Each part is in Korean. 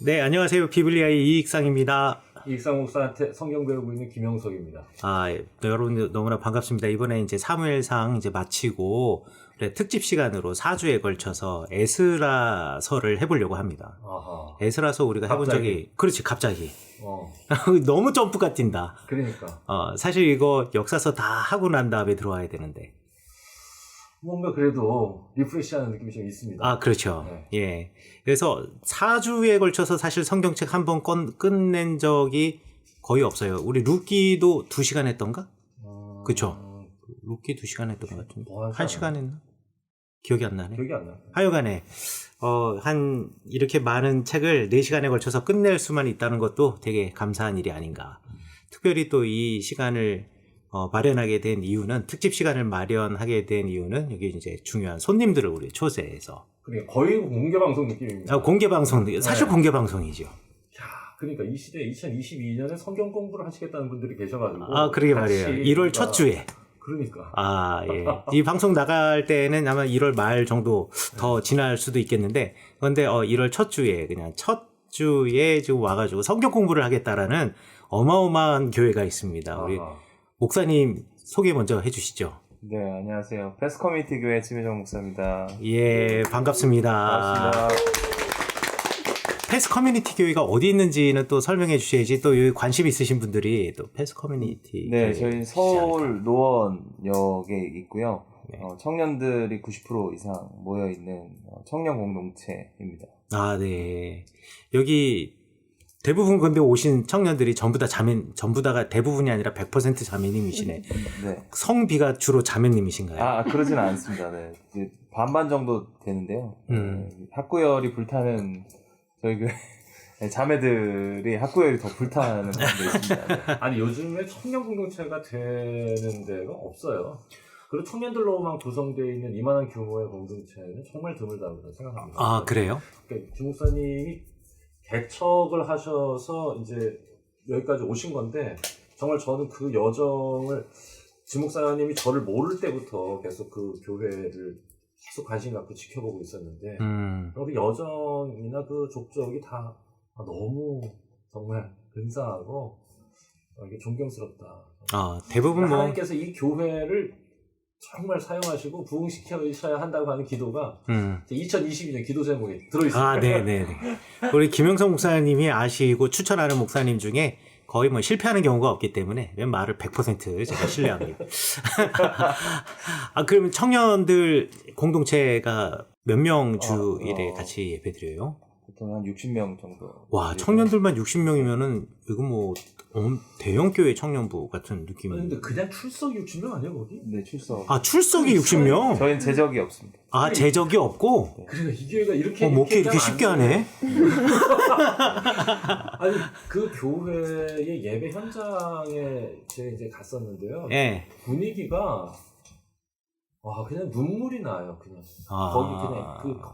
네, 안녕하세요. 비블리아의 이익상입니다. 이익상 목사한테 성경 배우고 있는 김영석입니다. 여러분 너무나 반갑습니다. 이번에 이제 사무엘상 이제 마치고 특집 시간으로 4주에 걸쳐서 에스라서를 해보려고 합니다. 아하. 에스라서 우리가 해본 적이, 그렇지, 갑자기. 너무 점프가 뛴다. 그러니까. 사실 이거 역사서 다 하고 난 다음에 들어와야 되는데. 뭔가 그래도 리프레시하는 느낌이 좀 있습니다. 그렇죠. 네. 예. 그래서 4주에 걸쳐서 사실 성경책 한 번 끝낸 적이 거의 없어요. 우리 루키도 2시간 했던가? 그쵸? 루키 2시간 했던 것 같은데. 1시간 했나? 기억이 안 나네. 기억이 안 나요. 하여간에, 이렇게 많은 책을 4시간에 걸쳐서 끝낼 수만 있다는 것도 되게 감사한 일이 아닌가. 특별히 또 이 시간을 마련하게 된 이유는, 특집 시간을 마련하게 된 이유는 여기 이제 중요한 손님들을 우리 초대해서. 그러니까 거의 공개방송 느낌입니다. 공개방송, 사실 네. 공개방송이죠. 그러니까 이 시대에 2022년에 성경 공부를 하시겠다는 분들이 계셔가지고. 그러게 말이에요. 1월 첫 주에. 그러니까. 예. 이 방송 나갈 때는 아마 1월 말 정도 더 지날 수도 있겠는데, 그런데 1월 첫 주에, 그냥 첫 주에 지금 와가지고 성경 공부를 하겠다라는 어마어마한 교회가 있습니다. 우리 목사님 소개 먼저 해주시죠. 네, 안녕하세요. 패스 커뮤니티 교회 지배정 목사입니다. 예, 반갑습니다. 반갑습니다. 패스 커뮤니티 교회가 어디 있는지는 또 설명해 주셔야지, 또 여기 관심 있으신 분들이 또 패스 커뮤니티. 네, 저희 서울 노원역에 있고요. 네. 청년들이 90% 이상 모여있는 청년 공동체입니다. 네. 여기 대부분 근데 오신 청년들이 전부 다가 대부분이 아니라 100% 자매님이시네. 네. 성비가 주로 자매님이신가요? 그러지는 않습니다. 네. 이제 반반 정도 되는데요. 학구열이 불타는 저희 교회 자매들이 학구열이 더 불타는 분도 있습니다. 네. 아니, 요즘에 청년 공동체가 되는 데가 없어요. 그리고 청년들로만 구성되어 있는 이만한 규모의 공동체는 정말 드물다고 생각합니다. 그래요? 그러니까 김 목사님이 개척을 하셔서 이제 여기까지 오신 건데, 정말 저는 그 여정을, 지 목사님이 저를 모를 때부터 계속 그 교회를 계속 관심 갖고 지켜보고 있었는데, 그 여정이나 그 족적이 다 너무 정말 근사하고 이게 존경스럽다. 대부분 하나님께서 이 교회를 정말 사용하시고 부흥시켜야 한다고 하는 기도가 2022년 기도 제목에 들어있습니다. 네네네. 우리 김영석 목사님이 아시고 추천하는 목사님 중에 거의 뭐 실패하는 경우가 없기 때문에 웬 말을 100% 제가 신뢰합니다. 그러면 청년들 공동체가 몇 명 주일에 같이 예배드려요? 보통 한 60명 정도. 와, 청년들만 60명이면은 이거 뭐 대형교회 청년부 같은 느낌이. 근데 그냥 출석 60명 아니야 거기? 네, 출석. 출석이 60명? 저희는 제적이 없습니다. 제적이 없고? 그러니까 이 교회가 이렇게 목회 이렇게 쉽게 하네? 아니, 그 교회의 예배 현장에 제가 이제 갔었는데요. 예. 분위기가 그냥 눈물이 나요. 그냥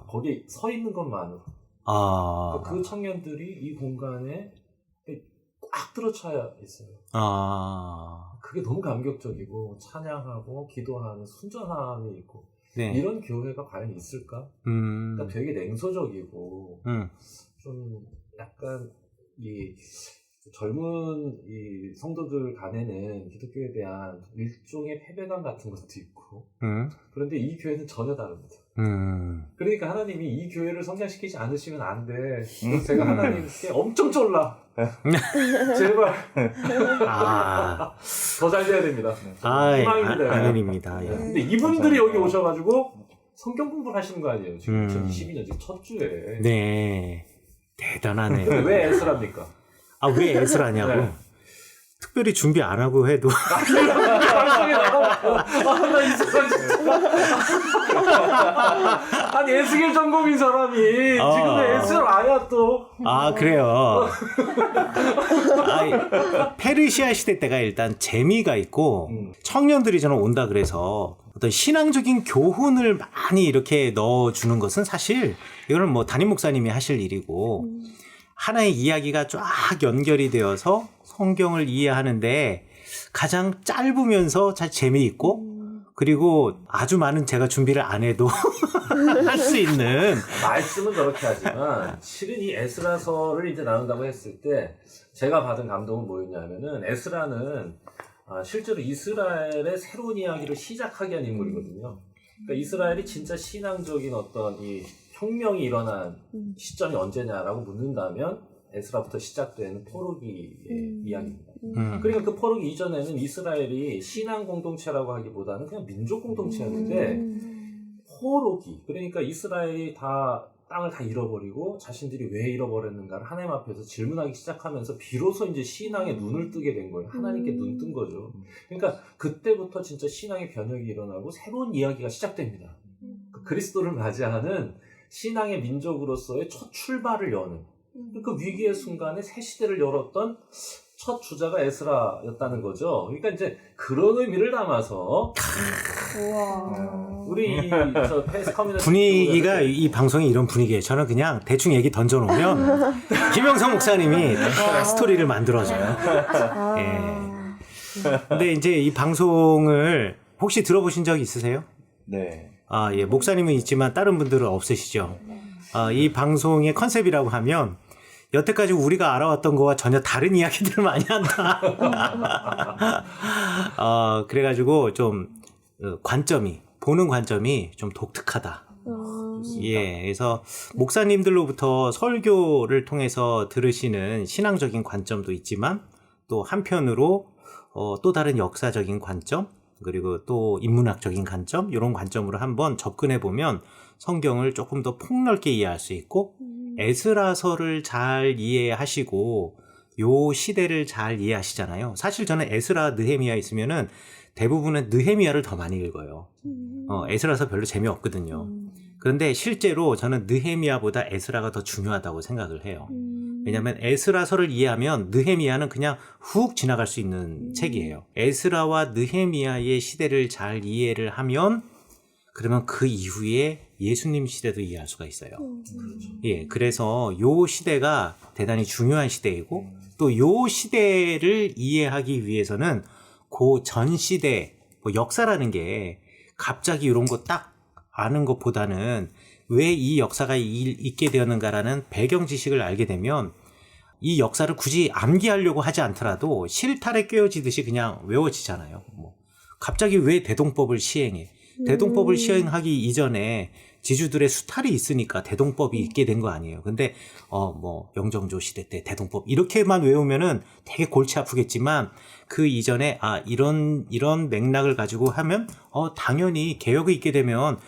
거기 서 있는 것만으로. 그 청년들이 이 공간에 꽉 들어차 있어요. 그게 너무 감격적이고 찬양하고 기도하는 순전함이 있고. 네. 이런 교회가 과연 있을까? 그러니까 되게 냉소적이고 좀 약간 이 젊은 이 성도들 간에는 기독교에 대한 일종의 패배감 같은 것도 있고. 그런데 이 교회는 전혀 다릅니다. 그러니까 하나님이 이 교회를 성장시키지 않으시면 안 돼. 그래서 제가 하나님께 엄청 쫄라. 제발. 더 잘 돼야 됩니다. 희망입니다. 아멘입니다. 근데 이분들이 여기 오셔가지고 성경 공부를 하시는 거 아니에요? 지금 2022년 지금 첫 주에. 네. 대단하네요. 왜 에스라입니까? 왜 에스라냐고? 네. 특별히 준비 안 하고 해도. 나 이 사람 진짜. 아니, 에스겔 전공인 사람이 지금 왜 에스라야 또. 그래요. 페르시아 시대 때가 일단 재미가 있고, 청년들이 저는 온다 그래서 어떤 신앙적인 교훈을 많이 이렇게 넣어주는 것은 사실, 이거는 뭐 담임 목사님이 하실 일이고, 하나의 이야기가 쫙 연결이 되어서 성경을 이해하는데 가장 짧으면서 잘 재미있고 그리고 아주 많은 제가 준비를 안 해도 할 수 있는 말씀은 저렇게 하지만 실은 이 에스라서를 이제 나눈다고 했을 때 제가 받은 감동은 뭐였냐면은 에스라는 실제로 이스라엘의 새로운 이야기를 시작하게 한 인물이거든요. 그러니까 이스라엘이 진짜 신앙적인 어떤 이 혁명이 일어난 시점이 언제냐라고 묻는다면 에스라부터 시작되는 포로기의 이야기입니다. 그러니까 그 포로기 이전에는 이스라엘이 신앙 공동체라고 하기보다는 그냥 민족 공동체였는데 포로기, 그러니까 이스라엘이 다 땅을 다 잃어버리고 자신들이 왜 잃어버렸는가를 하나님 앞에서 질문하기 시작하면서 비로소 이제 신앙에 눈을 뜨게 된 거예요. 하나님께 눈 뜬 거죠. 그러니까 그때부터 진짜 신앙의 변혁이 일어나고 새로운 이야기가 시작됩니다. 그리스도를 맞이하는 신앙의 민족으로서의 첫 출발을 여는 그 위기의 순간에 새 시대를 열었던 첫 주자가 에스라였다는 거죠. 그러니까 이제 그런 의미를 담아서 우리 저 페이스 커뮤니티 분위기가 이 방송이 이런 분위기예요. 저는 그냥 대충 얘기 던져놓으면 김영성 목사님이 다 스토리를 만들어줘요. 예. 근데 이제 이 방송을 혹시 들어보신 적 있으세요? 네. 예. 목사님은 있지만 다른 분들은 없으시죠? 이 방송의 컨셉이라고 하면 여태까지 우리가 알아왔던 거와 전혀 다른 이야기들을 많이 한다. 그래가지고 좀 보는 관점이 좀 독특하다. 예, 그래서 목사님들로부터 설교를 통해서 들으시는 신앙적인 관점도 있지만 또 한편으로 또 다른 역사적인 관점, 그리고 또 인문학적인 관점, 이런 관점으로 한번 접근해 보면 성경을 조금 더 폭넓게 이해할 수 있고 에스라서를 잘 이해하시고 요 시대를 잘 이해하시잖아요. 사실 저는 에스라, 느헤미야 있으면은 대부분은 느헤미야를 더 많이 읽어요. 에스라서 별로 재미없거든요. 그런데 실제로 저는 느헤미야보다 에스라가 더 중요하다고 생각을 해요. 왜냐하면 에스라서를 이해하면 느헤미야는 그냥 훅 지나갈 수 있는 책이에요. 에스라와 느헤미야의 시대를 잘 이해를 하면 그러면 그 이후에 예수님 시대도 이해할 수가 있어요. 예, 그래서 요 시대가 대단히 중요한 시대이고 또 요 시대를 이해하기 위해서는 그 전 시대 뭐 역사라는 게 갑자기 이런 거 딱 아는 것보다는 왜 이 역사가 있게 되었는가라는 배경 지식을 알게 되면 이 역사를 굳이 암기하려고 하지 않더라도 실타래 꿰어지듯이 그냥 외워지잖아요. 뭐 갑자기 왜 대동법을 시행해? 대동법을 시행하기 이전에 지주들의 수탈이 있으니까 대동법이 있게 된 거 아니에요. 근데 뭐 영정조 시대 때 대동법 이렇게만 외우면은 되게 골치 아프겠지만 그 이전에 이런 맥락을 가지고 하면 당연히 개혁이 있게 되면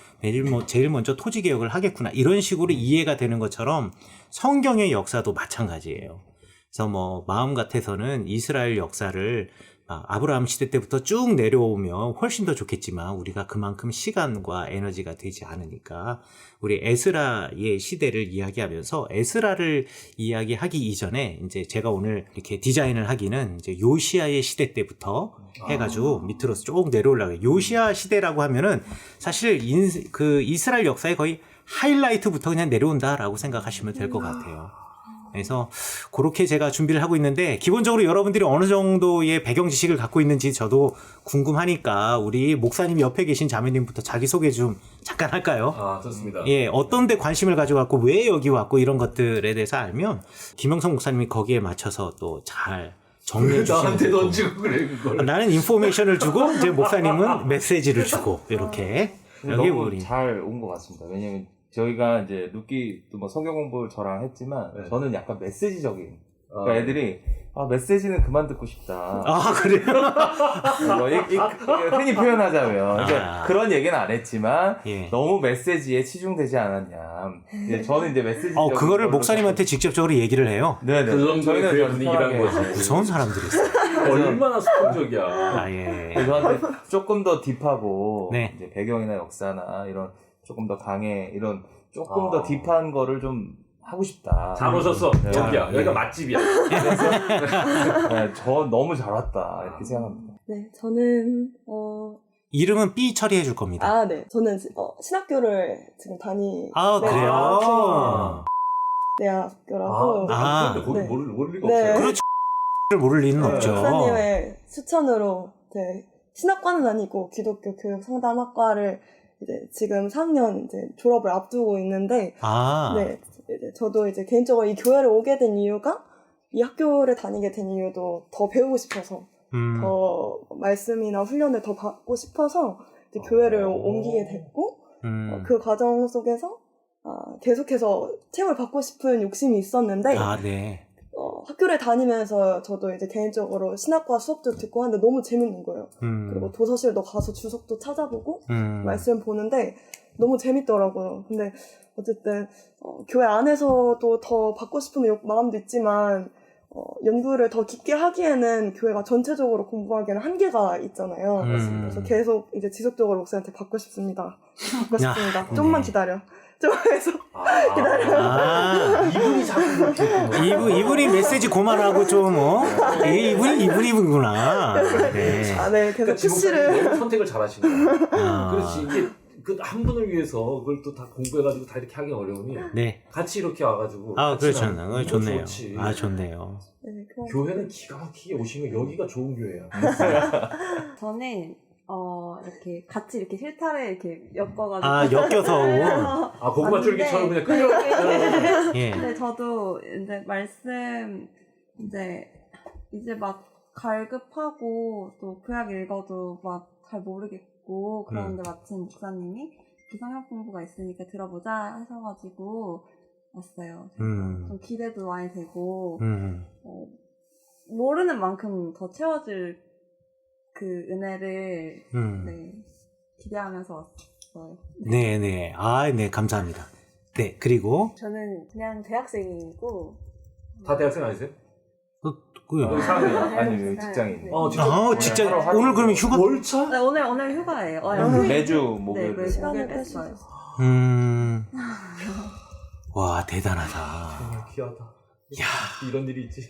제일 먼저 토지 개혁을 하겠구나. 이런 식으로 이해가 되는 것처럼 성경의 역사도 마찬가지예요. 그래서 뭐 마음 같아서는 이스라엘 역사를 아브라함 시대 때부터 쭉 내려오면 훨씬 더 좋겠지만 우리가 그만큼 시간과 에너지가 되지 않으니까 우리 에스라의 시대를 이야기하면서 에스라를 이야기하기 이전에 이제 제가 오늘 이렇게 디자인을 하기는 이제 요시야의 시대 때부터 해가지고 밑으로 쭉 내려오려고 해요. 요시야 시대라고 하면은 사실 그 이스라엘 역사의 거의 하이라이트부터 그냥 내려온다라고 생각하시면 될 것 같아요. 그래서 그렇게 제가 준비를 하고 있는데 기본적으로 여러분들이 어느 정도의 배경 지식을 갖고 있는지 저도 궁금하니까 우리 목사님 옆에 계신 자매님부터 자기소개 좀 잠깐 할까요? 좋습니다. 예, 어떤 데 관심을 가져갖고 왜 여기 왔고 이런 것들에 대해서 알면 김영성 목사님이 거기에 맞춰서 또 잘 정리해 주시면 나한테 던지고 그래 그걸. 나는 인포메이션을 주고 이제 목사님은 메시지를 주고 이렇게 여기 너무 우리 잘 온 것 같습니다. 왜냐면 저희가 이제 룻기도 뭐 성경 공부를 저랑 했지만 네. 저는 약간 메시지적인. 그러니까 애들이 메시지는 그만 듣고 싶다. 그래요? 뭐 흔히 표현하자면 그런 얘기는 안 했지만 예. 너무 메시지에 치중되지 않았냐. 저는 이제 메시지. 그거를 목사님한테 직접적으로 얘기를 해요. 네네. 그 정도의 그 분위기란 거지. 무서운 사람들이 있어요. 얼마나 수평적이야. 예. 그래서 저한테 조금 더 딥하고 네. 이제 배경이나 역사나 이런 조금 더 강해 이런 조금 더 딥한 거를 좀 하고 싶다. 잘 오셨어. 네. 여기야. 네. 여기가 맛집이야. 네, 저 너무 잘 왔다 이렇게 생각합니다. 네, 저는 이름은 B 처리해 줄 겁니다. 네, 저는 신학교를 지금 다니. 그래요? 대학교라고. 근데 거기 네. 모를 리가 네. 없어요. 그렇죠. 모를 리는 없죠. 목사님의 추천으로 신학과는 아니고 기독교 교육 상담학과를 이제 지금 4학년 이제 졸업을 앞두고 있는데 네, 이제 저도 이제 개인적으로 이 교회를 오게 된 이유가 이 학교를 다니게 된 이유도 더 배우고 싶어서 더 말씀이나 훈련을 더 받고 싶어서 이제 교회를 옮기게 됐고 그 과정 속에서 계속해서 체험을 받고 싶은 욕심이 있었는데 네. 학교를 다니면서 저도 이제 개인적으로 신학과 수업도 듣고 하는데 너무 재밌는 거예요. 그리고 도서실도 가서 주석도 찾아보고 말씀 보는데 너무 재밌더라고요. 근데 어쨌든 교회 안에서도 더 받고 싶은 마음도 있지만 연구를 더 깊게 하기에는 교회가 전체적으로 공부하기에는 한계가 있잖아요. 그래서 계속 이제 지속적으로 목사한테 받고 싶습니다. 받고 싶습니다. 좀만 기다려. 좀 해서 기다려. 이분이 자꾸 그렇게 이분이 메시지 고만하고 좀 이분이구나. 네. 네, 계속 푸시를 너무 선택을 잘하신 거야. 그렇지. 이게 그 한 분을 위해서 그걸 또 다 공부해가지고 다 이렇게 하기 어려우니 네. 같이 이렇게 와가지고 그렇죠. 좋네요. 좋지. 좋네요. 네, 교회는 기가 막히게 오시면 여기가 좋은 교회야. 저는 이렇게 같이 이렇게 실타래 이렇게 엮어가지고 엮여서 고구마 줄기처럼 그냥 끌려. 예. 근데 저도 이제 말씀 이제 막 갈급하고 또 구약 읽어도 막 잘 모르겠고 그런데 마침 목사님이 기성역 공부가 있으니까 들어보자 하셔가지고 왔어요. 좀 기대도 많이 되고 모르는 만큼 더 채워줄 그 은혜를 네, 기대하면서 왔어요. 네. 네, 감사합니다. 네, 그리고 저는 그냥 대학생이고 다 대학생 아니세요? 그요. 사학년. 아니면 직장인. 직장 오늘 그러면 휴가? 월차? 네, 오늘 휴가예요. 매주 네, 목요일. 매주 시간을 목요일 뺐어요. 와, 대단하다. 정말 귀하다. 이런 일이 있지.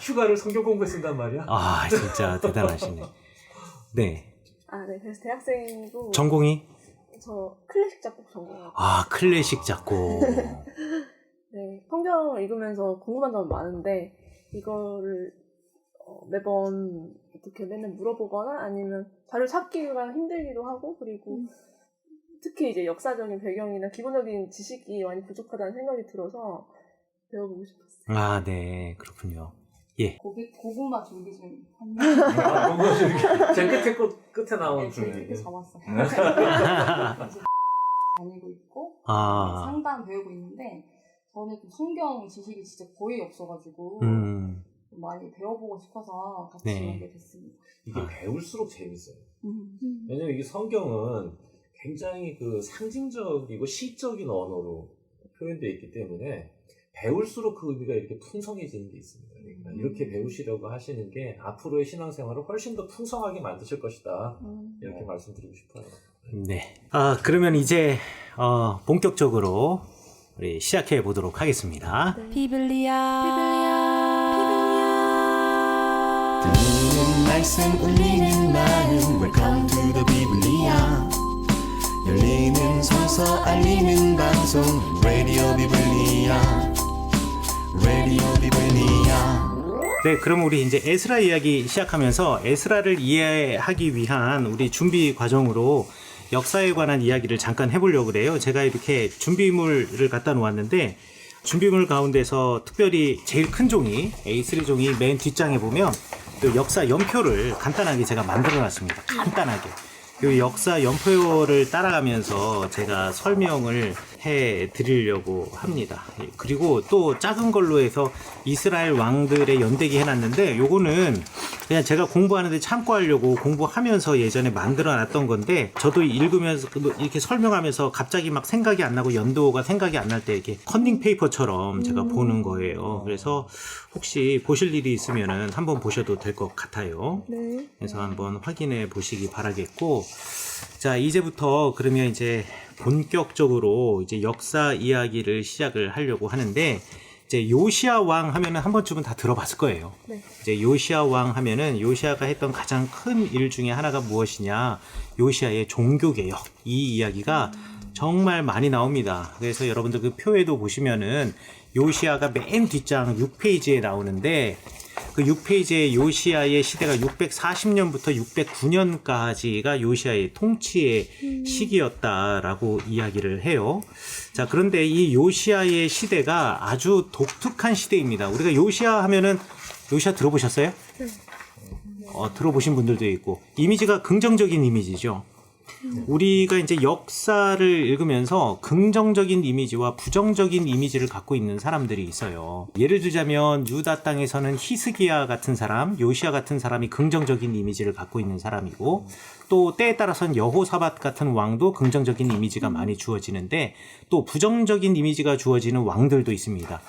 휴가를 성경 공부에 쓴단 말이야? 진짜 대단하시네. 네. 네, 그래서 대학생이고 전공이? 저 클래식 작곡 전공하고 클래식 작곡. 네, 성경을 읽으면서 궁금한 점은 많은데 이거를 매번 어떻게 맨날 물어보거나 아니면 자료 찾기가 힘들기도 하고 그리고 특히 이제 역사적인 배경이나 기본적인 지식이 많이 부족하다는 생각이 들어서 배워보고 싶었어요. 네, 그렇군요. 예. 고구마 줄기 좀 고구마 줄기. 제일 끝에 나온 줄기. 이렇게 잡았어요. 다니고 있고 상담 배우고 있는데 저는 좀 성경 지식이 진짜 거의 없어가지고 많이 배워보고 싶어서 같이 오게 됐습니다. 이게 배울수록 재밌어요. 왜냐면 이게 성경은 굉장히 그 상징적이고 시적인 언어로 표현되어 있기 때문에 배울수록 그 의미가 이렇게 풍성해지는 게 있습니다. 그러니까 이렇게 배우시려고 하시는 게 앞으로의 신앙생활을 훨씬 더 풍성하게 만드실 것이다. 이렇게 말씀드리고 싶어요. 네. 그러면 이제 본격적으로 우리 시작해 보도록 하겠습니다. 들리는 말씀 울리는 마음 Welcome to the 비블리아 열리는 서서 알리는 방송 Radio 비블리아 네, 그럼 우리 이제 에스라 이야기 시작하면서 에스라를 이해하기 위한 우리 준비 과정으로 역사에 관한 이야기를 잠깐 해보려고 그래요. 제가 이렇게 준비물을 갖다 놓았는데 준비물 가운데서 특별히 제일 큰 종이 A3 종이 맨 뒷장에 보면 그 역사 연표를 간단하게 제가 만들어 놨습니다. 간단하게. 이 역사 연표를 따라가면서 제가 설명을 해 드리려고 합니다. 그리고 또 작은 걸로 해서 이스라엘 왕들의 연대기 해놨는데 요거는 그냥 제가 공부하는데 참고하려고 공부하면서 예전에 만들어 놨던 건데 저도 읽으면서 이렇게 설명하면서 갑자기 막 생각이 안 나고 연도가 생각이 안 날 때 이렇게 컨닝 페이퍼처럼 제가 보는 거예요. 그래서 혹시 보실 일이 있으면은 한번 보셔도 될 것 같아요. 네. 그래서 한번 확인해 보시기 바라겠고, 자, 이제부터 그러면 이제 본격적으로 이제 역사 이야기를 시작을 하려고 하는데, 이제 요시야 왕 하면은 한 번쯤은 다 들어봤을 거예요. 네. 이제 요시야 왕 하면은 요시야가 했던 가장 큰 일 중에 하나가 무엇이냐, 요시야의 종교개혁, 이 이야기가 정말 많이 나옵니다. 그래서 여러분들 그 표에도 보시면은 요시야가 맨 뒷장 6페이지에 나오는데, 그 그 6페이지의 요시야의 시대가 640년부터 609년까지가 요시야의 통치의 시기였다라고 이야기를 해요. 자, 그런데 이 요시야의 시대가 아주 독특한 시대입니다. 우리가 요시야 하면은 요시야 들어보셨어요? 들어보신 분들도 있고, 이미지가 긍정적인 이미지죠. 우리가 이제 역사를 읽으면서 긍정적인 이미지와 부정적인 이미지를 갖고 있는 사람들이 있어요. 예를 들자면 유다 땅에서는 히스기야 같은 사람, 요시야 같은 사람이 긍정적인 이미지를 갖고 있는 사람이고, 또 때에 따라서는 여호사밧 같은 왕도 긍정적인 이미지가 많이 주어지는데, 또 부정적인 이미지가 주어지는 왕들도 있습니다.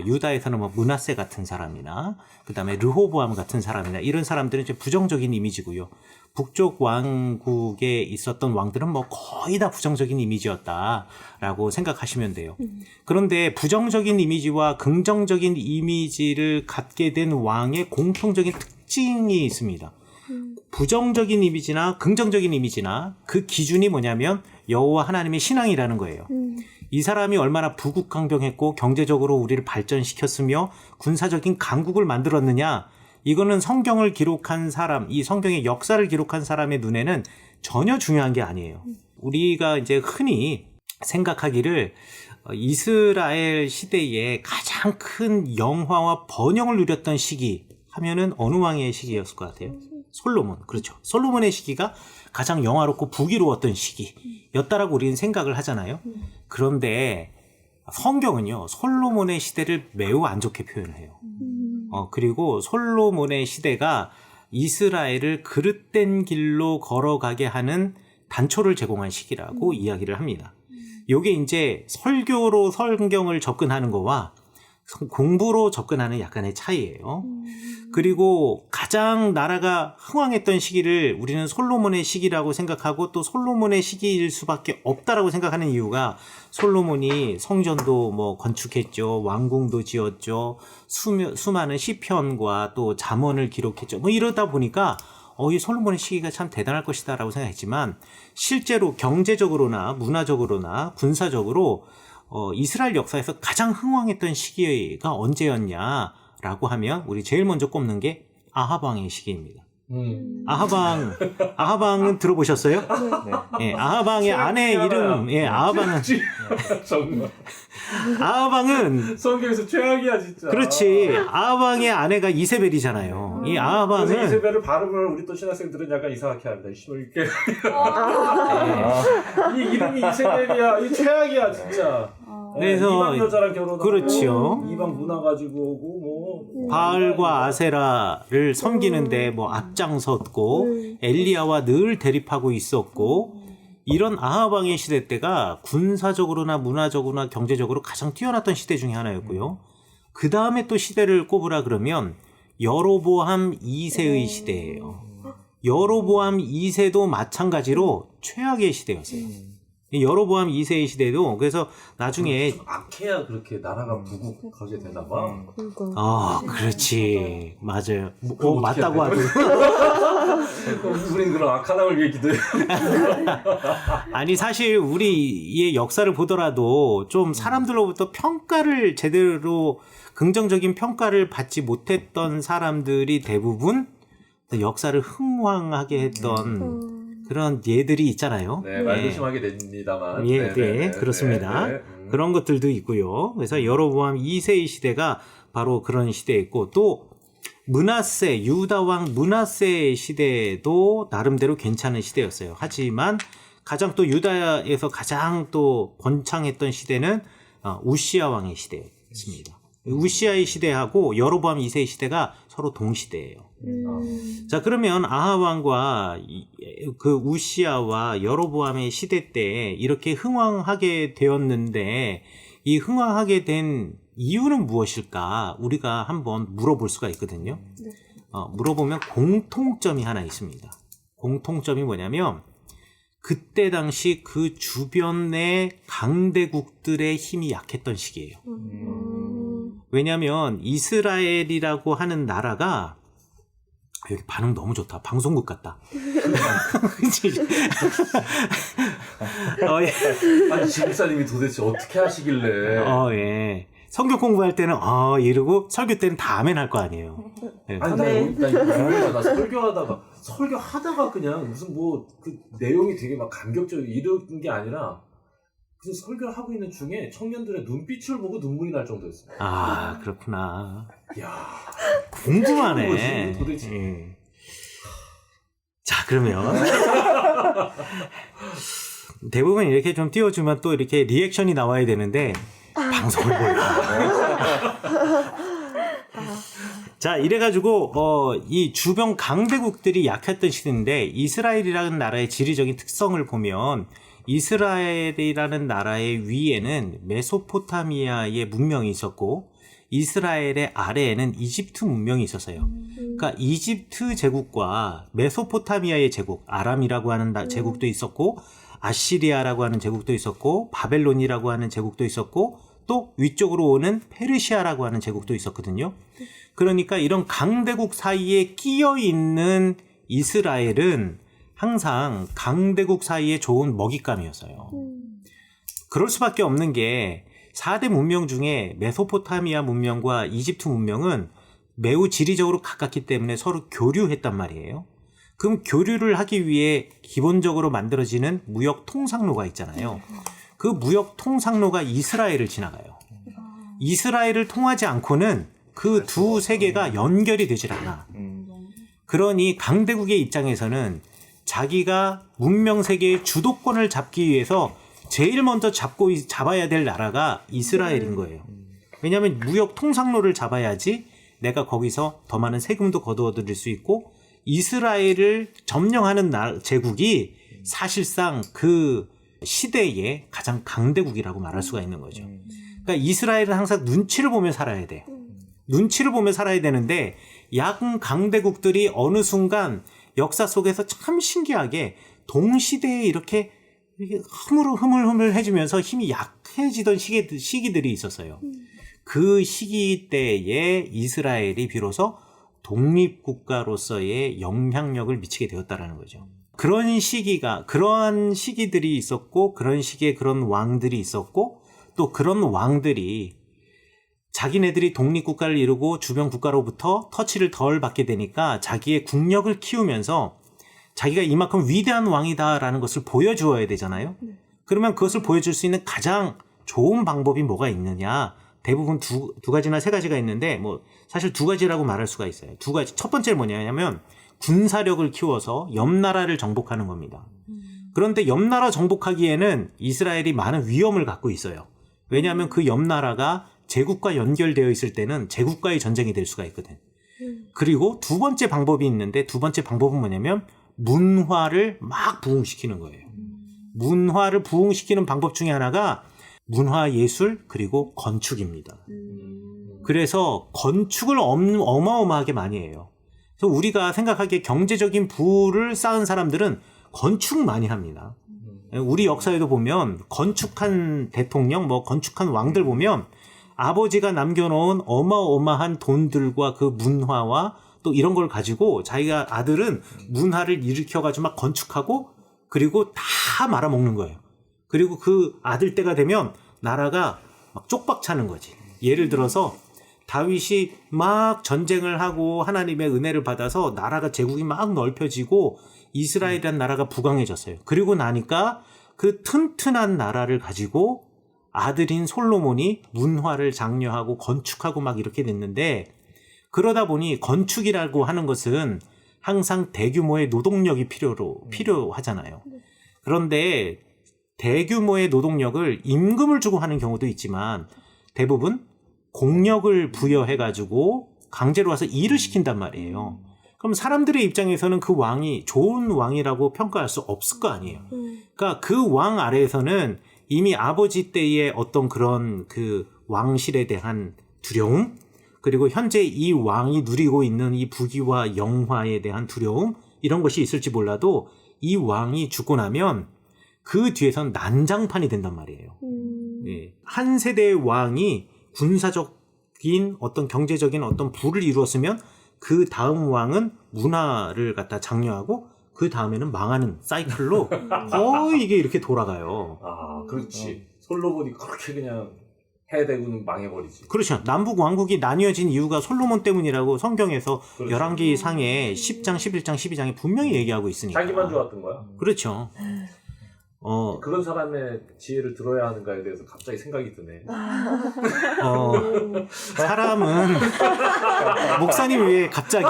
유다에서는 뭐 므낫세 같은 사람이나 그다음에 르호보암 같은 사람이나 이런 사람들은 이제 부정적인 이미지고요. 북쪽 왕국에 있었던 왕들은 뭐 거의 다 부정적인 이미지였다라고 생각하시면 돼요. 그런데 부정적인 이미지와 긍정적인 이미지를 갖게 된 왕의 공통적인 특징이 있습니다. 부정적인 이미지나 긍정적인 이미지나 그 기준이 뭐냐면 여호와 하나님의 신앙이라는 거예요. 이 사람이 얼마나 부국강병했고 경제적으로 우리를 발전시켰으며 군사적인 강국을 만들었느냐, 이거는 성경을 기록한 사람, 이 성경의 역사를 기록한 사람의 눈에는 전혀 중요한 게 아니에요. 우리가 이제 흔히 생각하기를 이스라엘 시대에 가장 큰 영화와 번영을 누렸던 시기 하면은 어느 왕의 시기였을 것 같아요? 솔로몬. 그렇죠. 솔로몬의 시기가 가장 영화롭고 부귀로웠던 시기였다라고 우리는 생각을 하잖아요. 그런데 성경은요, 솔로몬의 시대를 매우 안 좋게 표현을 해요. 그리고 솔로몬의 시대가 이스라엘을 그릇된 길로 걸어가게 하는 단초를 제공한 시기라고 이야기를 합니다. 요게 이제 설교로 성경을 접근하는 거와 공부로 접근하는 약간의 차이예요. 그리고 가장 나라가 흥왕했던 시기를 우리는 솔로몬의 시기라고 생각하고, 또 솔로몬의 시기일 수밖에 없다라고 생각하는 이유가, 솔로몬이 성전도 뭐 건축했죠, 왕궁도 지었죠, 수많은 시편과 또 잠언을 기록했죠. 뭐 이러다 보니까 이 솔로몬의 시기가 참 대단할 것이다라고 생각했지만, 실제로 경제적으로나 문화적으로나 군사적으로 이스라엘 역사에서 가장 흥왕했던 시기가 언제였냐라고 하면 우리 제일 먼저 꼽는 게 아합 왕의 시기입니다. 아합왕은 들어보셨어요? 네. 아합 왕의 아내 이름, 아합왕은 정말 아합왕은 성경에서 최악이야 진짜. 그렇지. 아합왕의 아내가 이세벨이잖아요. 이 아합왕은 이세벨을 발음을 우리 또 신학생들은 약간 이상하게 합니다. 이렇게 이 이름이 이세벨이야. 이 최악이야 진짜. 그래서 이방 여자랑 결혼하고, 그렇죠. 이방 문화 가지고 오고 뭐 바알과 아세라를 섬기는데 뭐 앞장섰고, 엘리야와 늘 대립하고 있었고, 이런 아합 왕의 시대 때가 군사적으로나 문화적으로나 경제적으로 가장 뛰어났던 시대 중에 하나였고요. 그 다음에 또 시대를 꼽으라 그러면 여로보암 2세의 시대예요. 여로보암 2세도 마찬가지로 최악의 시대였어요. 여로보암 2세의 시대도, 그래서 나중에 악해야 그렇게 나라가 부국하게 되나 봐. 그렇지. 맞아요. 맞다고 하죠. 우린 그런 악한 왕을 위해 기도해. 아니, 사실 우리의 역사를 보더라도 좀 사람들로부터 평가를 제대로, 긍정적인 평가를 받지 못했던 사람들이 대부분 역사를 흥왕하게 했던 그런 예들이 있잖아요. 네, 말조심하게 됩니다만. 네, 그렇습니다. 그런 것들도 있고요. 그래서 여로보암 2세의 시대가 바로 그런 시대였고, 또 므낫세, 유다 왕 므낫세의 시대도 나름대로 괜찮은 시대였어요. 하지만 가장 또 유다에서 가장 또 번창했던 시대는 우시야 왕의 시대였습니다. 우시야의 시대하고 여로보암 2세의 시대가 서로 동시대예요. 자, 그러면 아합 왕과 그 우시야와 여로보암의 시대 때 이렇게 흥왕하게 되었는데, 이 흥왕하게 된 이유는 무엇일까? 우리가 한번 물어볼 수가 있거든요. 물어보면 공통점이 하나 있습니다. 공통점이 뭐냐면, 그때 당시 그 주변의 강대국들의 힘이 약했던 시기예요. 왜냐하면 이스라엘이라고 하는 나라가, 여기 반응 너무 좋다. 방송국 같다. 아니, 지국사님이 도대체 어떻게 하시길래. 예. 성경 공부할 때는 이러고 설교 때는 다 아멘 할 거 아니에요. 네. 아니 나 설교하다가 그냥 무슨 뭐 그 내용이 되게 막 감격적이고 이런 게 아니라 그냥 설교를 하고 있는 중에 청년들의 눈빛을 보고 눈물이 날 정도였어요. 아, 그렇구나. 야, 궁금하네. 도대체. 예. 자, 그러면 대부분 이렇게 좀 띄워주면 또 이렇게 리액션이 나와야 되는데 방송을 몰라. 자, 이래가지고 이 주변 강대국들이 약했던 시대인데 이스라엘이라는 나라의 지리적인 특성을 보면 이스라엘이라는 나라의 위에는 메소포타미아의 문명이 있었고 이스라엘의 아래에는 이집트 문명이 있었어요. 그러니까 이집트 제국과 메소포타미아의 제국, 아람이라고 하는 제국도 있었고 아시리아라고 하는 제국도 있었고 바벨론이라고 하는 제국도 있었고 또 위쪽으로 오는 페르시아라고 하는 제국도 있었거든요. 그러니까 이런 강대국 사이에 끼어 있는 이스라엘은 항상 강대국 사이에 좋은 먹잇감이었어요. 그럴 수밖에 없는 게 4대 문명 중에 메소포타미아 문명과 이집트 문명은 매우 지리적으로 가깝기 때문에 서로 교류했단 말이에요. 그럼 교류를 하기 위해 기본적으로 만들어지는 무역 통상로가 있잖아요. 그 무역 통상로가 이스라엘을 지나가요. 이스라엘을 통하지 않고는 그 두 세계가 연결이 되질 않아. 그러니 강대국의 입장에서는 자기가 문명 세계의 주도권을 잡기 위해서 제일 먼저 잡아야 될 나라가 이스라엘인 거예요. 왜냐하면 무역 통상로를 잡아야지 내가 거기서 더 많은 세금도 거두어들일 수 있고 이스라엘을 점령하는 제국이 사실상 그 시대의 가장 강대국이라고 말할 수가 있는 거죠. 그러니까 이스라엘은 항상 눈치를 보며 살아야 돼요. 눈치를 보며 살아야 되는데 양강대국들이 어느 순간 역사 속에서 참 신기하게 동시대에 이렇게 흐물흐물해지면서 힘이 약해지던 시기들이 있었어요. 그 시기 때에 이스라엘이 비로소 독립국가로서의 영향력을 미치게 되었다라는 거죠. 그런 시기들이 있었고, 그런 시기에 그런 왕들이 있었고, 또 그런 왕들이 자기네들이 독립국가를 이루고 주변 국가로부터 터치를 덜 받게 되니까 자기의 국력을 키우면서 자기가 이만큼 위대한 왕이다라는 것을 보여주어야 되잖아요. 그러면 그것을 보여줄 수 있는 가장 좋은 방법이 뭐가 있느냐. 대부분 두 가지나 세 가지가 있는데 뭐 사실 두 가지라고 말할 수가 있어요. 두 가지. 첫 번째는 뭐냐면 군사력을 키워서 옆 나라를 정복하는 겁니다. 그런데 옆 나라 정복하기에는 이스라엘이 많은 위험을 갖고 있어요. 왜냐하면 그 옆 나라가 제국과 연결되어 있을 때는 제국과의 전쟁이 될 수가 있거든. 그리고 두 번째 방법이 있는데 두 번째 방법은 뭐냐면 문화를 막 부흥시키는 거예요. 문화를 부흥시키는 방법 중에 하나가 문화예술 그리고 건축입니다. 그래서 건축을 어마어마하게 많이 해요. 그래서 우리가 생각하기에 경제적인 부를 쌓은 사람들은 건축 많이 합니다. 우리 역사에도 보면 건축한 대통령, 건축한 왕들 보면 아버지가 남겨놓은 어마어마한 돈들과 그 문화와 또 이런 걸 가지고 자기가 아들은 문화를 일으켜가지고 막 건축하고 그리고 다 말아먹는 거예요. 그리고 그 아들 때가 되면 나라가 막 쪽박 차는 거지. 예를 들어서 다윗이 막 전쟁을 하고 하나님의 은혜를 받아서 나라가 제국이 막 넓혀지고 이스라엘이라는 나라가 부강해졌어요. 그리고 나니까 그 튼튼한 나라를 가지고 아들인 솔로몬이 문화를 장려하고 건축하고 막 이렇게 됐는데 그러다 보니 건축이라고 하는 것은 항상 대규모의 노동력이 필요하잖아요. 그런데 대규모의 노동력을 임금을 주고 하는 경우도 있지만 대부분 공력을 부여해가지고 강제로 와서 일을 시킨단 말이에요. 그럼 사람들의 입장에서는 그 왕이 좋은 왕이라고 평가할 수 없을 거 아니에요. 그러니까 그 왕 아래에서는 이미 아버지 때의 어떤 그런 그 왕실에 대한 두려움, 그리고 현재 이 왕이 누리고 있는 이 부귀와 영화에 대한 두려움, 이런 것이 있을지 몰라도 이 왕이 죽고 나면 그 뒤에선 난장판이 된단 말이에요. 네. 한 세대의 왕이 군사적인 어떤 경제적인 어떤 부를 이루었으면 그 다음 왕은 문화를 갖다 장려하고 그 다음에는 망하는 사이클로 거의 이게 이렇게 돌아가요. 아, 그렇지. 솔로몬이 그렇게 그냥 해대고는 망해버리지. 그렇죠. 남북 왕국이 나뉘어진 이유가 솔로몬 때문이라고 성경에서 그렇죠. 열왕기 상에 10장, 11장, 12장에 분명히 얘기하고 있으니까. 자기만 좋았던 거야. 그렇죠. 그런 사람의 지혜를 들어야 하는가에 대해서 갑자기 생각이 드네. 사람은 목사님 왜 갑자기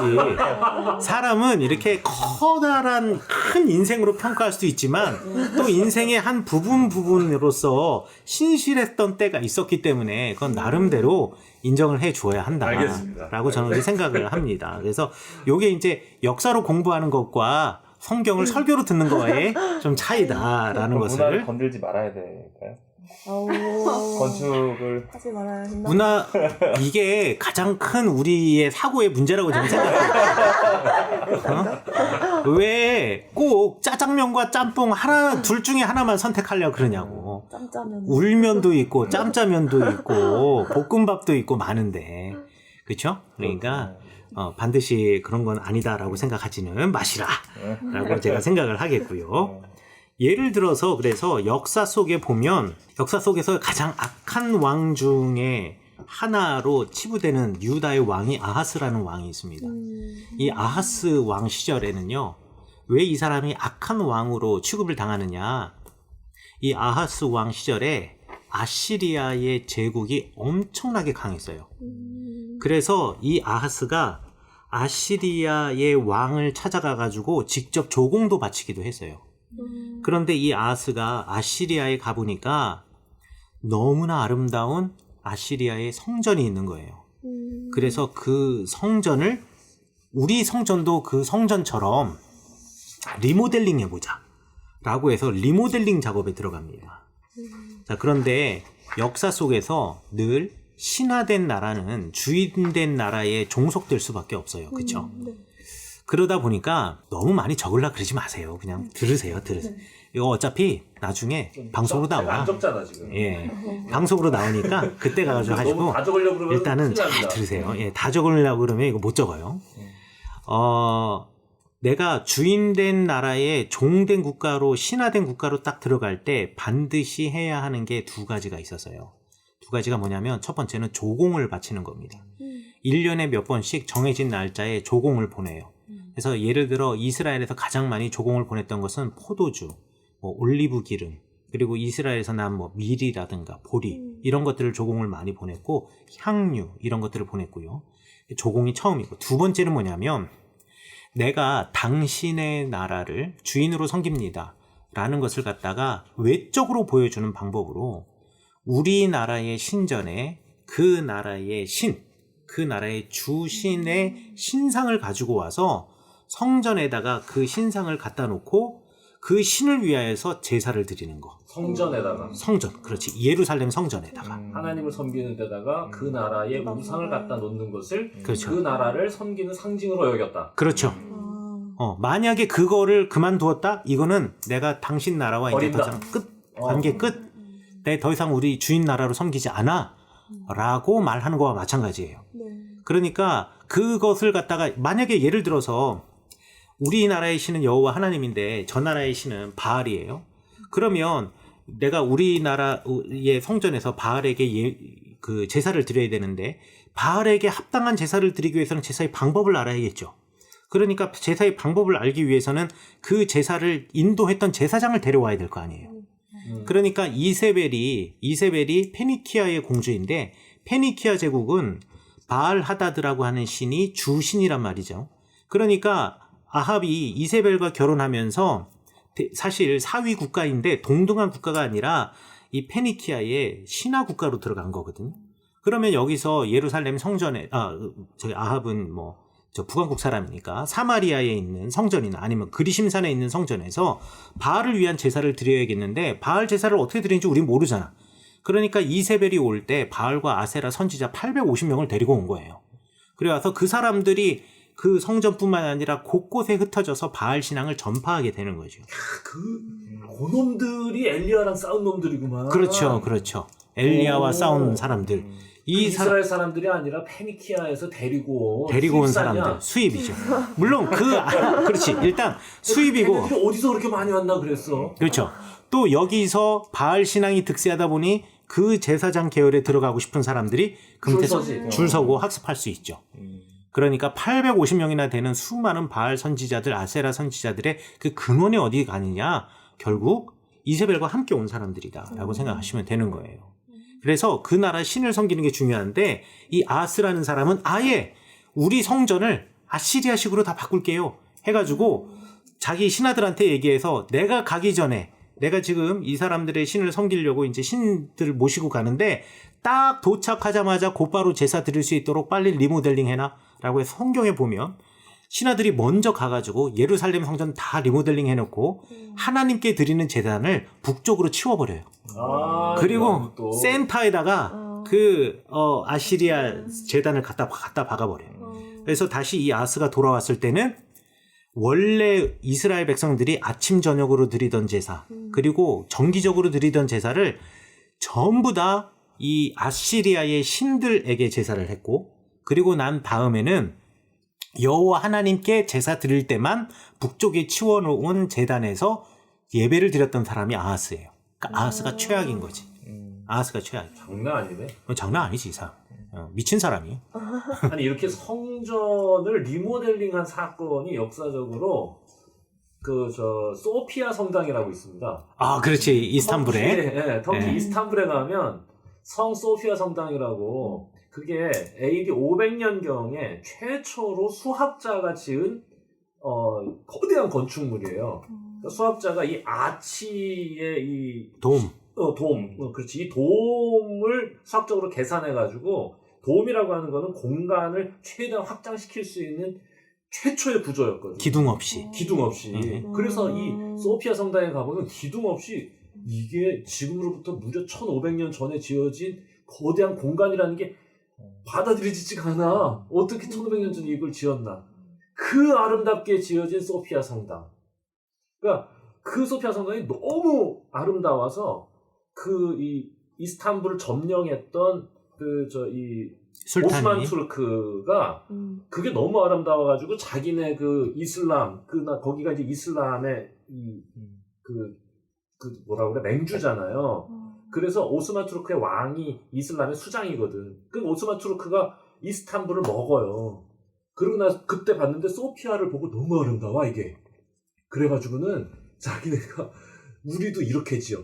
사람은 이렇게 커다란 큰 인생으로 평가할 수도 있지만 또 인생의 한 부분으로서 신실했던 때가 있었기 때문에 그건 나름대로 인정을 해 주어야 한다라고 저는 그렇게 생각을 합니다. 그래서 요게 이제 역사로 공부하는 것과 성경을 설교로 듣는 거에 좀 차이다라는 것을. 문화를 건들지 말아야 될까요? 건축을 하지 말아야 한다. 문화 이게 가장 큰 우리의 사고의 문제라고 저는 생각해요. 왜 꼭 짜장면과 짬뽕 하나 둘 중에 하나만 선택하려고 그러냐고. 짬짜면. 울면도 있고 짬짜면도 있고 볶음밥도 있고 많은데 그렇죠? 그러니까 반드시 그런 건 아니다라고 생각하지는 마시라라고 제가 생각을 하겠고요. 예를 들어서 그래서 역사 속에 보면 역사 속에서 가장 악한 왕 중에 하나로 치부되는 유다의 왕이 아하스라는 왕이 있습니다. 이 아하스 왕 시절에는요. 왜 이 사람이 악한 왕으로 취급을 당하느냐. 이 아하스 왕 시절에 아시리아의 제국이 엄청나게 강했어요. 그래서 이 아하스가 아시리아의 왕을 찾아가 가지고 직접 조공도 바치기도 했어요. 그런데 이 아하스가 아시리아에 가보니까 너무나 아름다운 아시리아의 성전이 있는 거예요. 그래서 그 성전을 우리 성전도 그 성전처럼 리모델링 해보자 라고 해서 리모델링 작업에 들어갑니다. 자, 그런데 역사 속에서 늘 신화된 나라는 주인된 나라에 종속될 수밖에 없어요. 그렇죠? 네. 그러다 보니까 너무 많이 적으려 그러지 마세요. 그냥 들으세요. 이거 어차피 나중에 방송으로 나와. 안 적잖아 지금. 예, 방송으로 나오니까 그때 가가지고 너무 하시고 다 적으려고 그러면 일단은 잘 큰일 납니다. 들으세요. 예, 다 적으려고 그러면 이거 못 적어요. 내가 주인된 나라에 종된 국가로 신화된 국가로 딱 들어갈 때 반드시 해야 하는 게 두 가지가 있었어요. 두 가지가 뭐냐면 첫 번째는 조공을 바치는 겁니다. 1년에 몇 번씩 정해진 날짜에 조공을 보내요. 그래서 예를 들어 이스라엘에서 가장 많이 조공을 보냈던 것은 포도주, 뭐 올리브 기름, 그리고 이스라엘에서 난 뭐 밀이라든가 보리 이런 것들을 조공을 많이 보냈고 향유 이런 것들을 보냈고요. 조공이 처음이고 두 번째는 뭐냐면 내가 당신의 나라를 주인으로 섬깁니다 라는 것을 갖다가 외적으로 보여주는 방법으로 우리나라의 신전에 그 나라의 그 나라의 주신의 신상을 가지고 와서 성전에다가 그 신상을 갖다 놓고 그 신을 위하여서 제사를 드리는 거. 성전에다가. 성전, 그렇지. 예루살렘 성전에다가. 하나님을 섬기는 데다가 그 나라에 우상을 갖다 놓는 것을 그렇죠. 그 나라를 섬기는 상징으로 여겼다. 그렇죠. 만약에 그거를 그만두었다? 이거는 내가 당신 나라와 이제 더 이상 관계 끝. 내 더 이상 우리 주인 나라로 섬기지 않아. 라고 말하는 거와 마찬가지예요. 네. 그러니까 그것을 갖다가 만약에 예를 들어서 우리나라의 신은 여호와 하나님인데 저 나라의 신은 바알이에요. 그러면 내가 우리나라의 성전에서 바알에게 그 제사를 드려야 되는데 바알에게 합당한 제사를 드리기 위해서는 제사의 방법을 알아야겠죠. 그러니까 제사의 방법을 알기 위해서는 그 제사를 인도했던 제사장을 데려와야 될 거 아니에요. 그러니까 이세벨이 페니키아의 공주인데 페니키아 제국은 바알 하다드라고 하는 신이 주신이란 말이죠. 그러니까 아합이 이세벨과 결혼하면서 사실 사위 국가인데 동등한 국가가 아니라 이 페니키아의 신하 국가로 들어간 거거든요. 그러면 여기서 예루살렘 성전에 저기 아합은 저 북왕국 사람이니까 사마리아에 있는 성전이나 아니면 그리심산에 있는 성전에서 바알을 위한 제사를 드려야겠는데 바알 제사를 어떻게 드리는지 우린 모르잖아. 그러니까 이세벨이 올 때 바알과 아세라 선지자 850명을 데리고 온 거예요. 그래 와서 그 사람들이 그 성전뿐만 아니라 곳곳에 흩어져서 바알 신앙을 전파하게 되는 거죠. 그놈들이 엘리야랑 싸운 놈들이구만. 그렇죠. 엘리야와 싸운 사람들. 이스라엘 사람들이 아니라 페니키아에서 데리고 온 사람들. 수입이죠. 물론 그렇지. 일단 수입이고. 걔네들이 어디서 그렇게 많이 왔나 그랬어. 그렇죠. 또 여기서 바알 신앙이 득세하다 보니 그 제사장 계열에 들어가고 싶은 사람들이 그 밑에서 줄 서고 학습할 수 있죠. 그러니까 850명이나 되는 수많은 바알 선지자들, 아세라 선지자들의 그 근원이 어디 가느냐? 결국 이세벨과 함께 온 사람들이다라고 생각하시면 되는 거예요. 그래서 그 나라 신을 섬기는 게 중요한데 이 아하스라는 사람은 아예 우리 성전을 아시리아식으로 다 바꿀게요 해가지고 자기 신하들한테 얘기해서 내가 가기 전에 내가 지금 이 사람들의 신을 섬기려고 이제 신들을 모시고 가는데 딱 도착하자마자 곧바로 제사 드릴 수 있도록 빨리 리모델링 해놔 라고 해서 성경에 보면 신하들이 먼저 가가지고 예루살렘 성전 다 리모델링 해놓고 하나님께 드리는 제단을 북쪽으로 치워버려요. 그리고 센터에다가 그 아시리아 제단을 갖다 박아버려요. 그래서 다시 이 아스가 돌아왔을 때는 원래 이스라엘 백성들이 아침 저녁으로 드리던 제사 그리고 정기적으로 드리던 제사를 전부 다 이 아시리아의 신들에게 제사를 했고 그리고 난 다음에는 여호와 하나님께 제사 드릴 때만 북쪽에 치워놓은 제단에서 예배를 드렸던 사람이 아하스예요. 그러니까 아하스가 최악인 거지. 아하스가 최악이야. 장난 아니네. 장난 아니지 이 사람. 미친 사람이. 아니 이렇게 성전을 리모델링한 사건이 역사적으로 소피아 성당이라고 있습니다. 아 그렇지 이스탄불에. 터키 이스탄불에 가면 성 소피아 성당이라고 그게 AD 500년경에 최초로 수학자가 지은 거대한 건축물이에요. 그러니까 수학자가 이 아치의 이 그렇지. 이 돔을 수학적으로 계산해가지고 돔이라고 하는 거는 공간을 최대한 확장시킬 수 있는 최초의 구조였거든요. 기둥 없이. 그래서 이 소피아 성당에 가보면 기둥 없이 이게 지금으로부터 무려 1500년 전에 지어진 거대한 공간이라는 게 받아들여지지가 않아. 어떻게 1500년 전에 이걸 지었나. 그 아름답게 지어진 소피아 성당. 그러니까 그 소피아 성당이 너무 아름다워서 이 이스탄불을 점령했던 오스만 투르크가 그게 너무 아름다워가지고 자기네 그 이슬람 거기가 이제 이슬람의 뭐라 그래 맹주잖아요. 그래서 오스만 투르크의 왕이 이슬람의 수장이거든. 그 오스만 투르크가 이스탄불을 먹어요. 그러고 나서 그때 봤는데 소피아를 보고 너무 아름다워 이게. 그래가지고는 자기네가 우리도 이렇게 지어.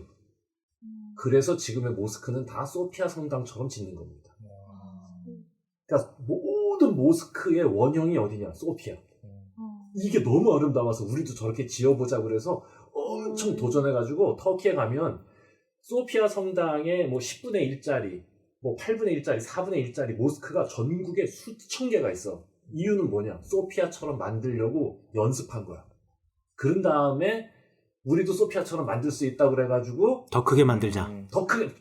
그래서 지금의 모스크는 다 소피아 성당처럼 짓는 겁니다. 그러니까 모든 모스크의 원형이 어디냐? 소피아. 이게 너무 아름다워서 우리도 저렇게 지어보자 그래서 엄청 도전해가지고 터키에 가면 소피아 성당의 뭐 10분의 1짜리, 뭐 8분의 1짜리, 4분의 1짜리 모스크가 전국에 수천 개가 있어. 이유는 뭐냐? 소피아처럼 만들려고 연습한 거야. 그런 다음에 우리도 소피아처럼 만들 수 있다고 그래가지고 더 크게 만들자.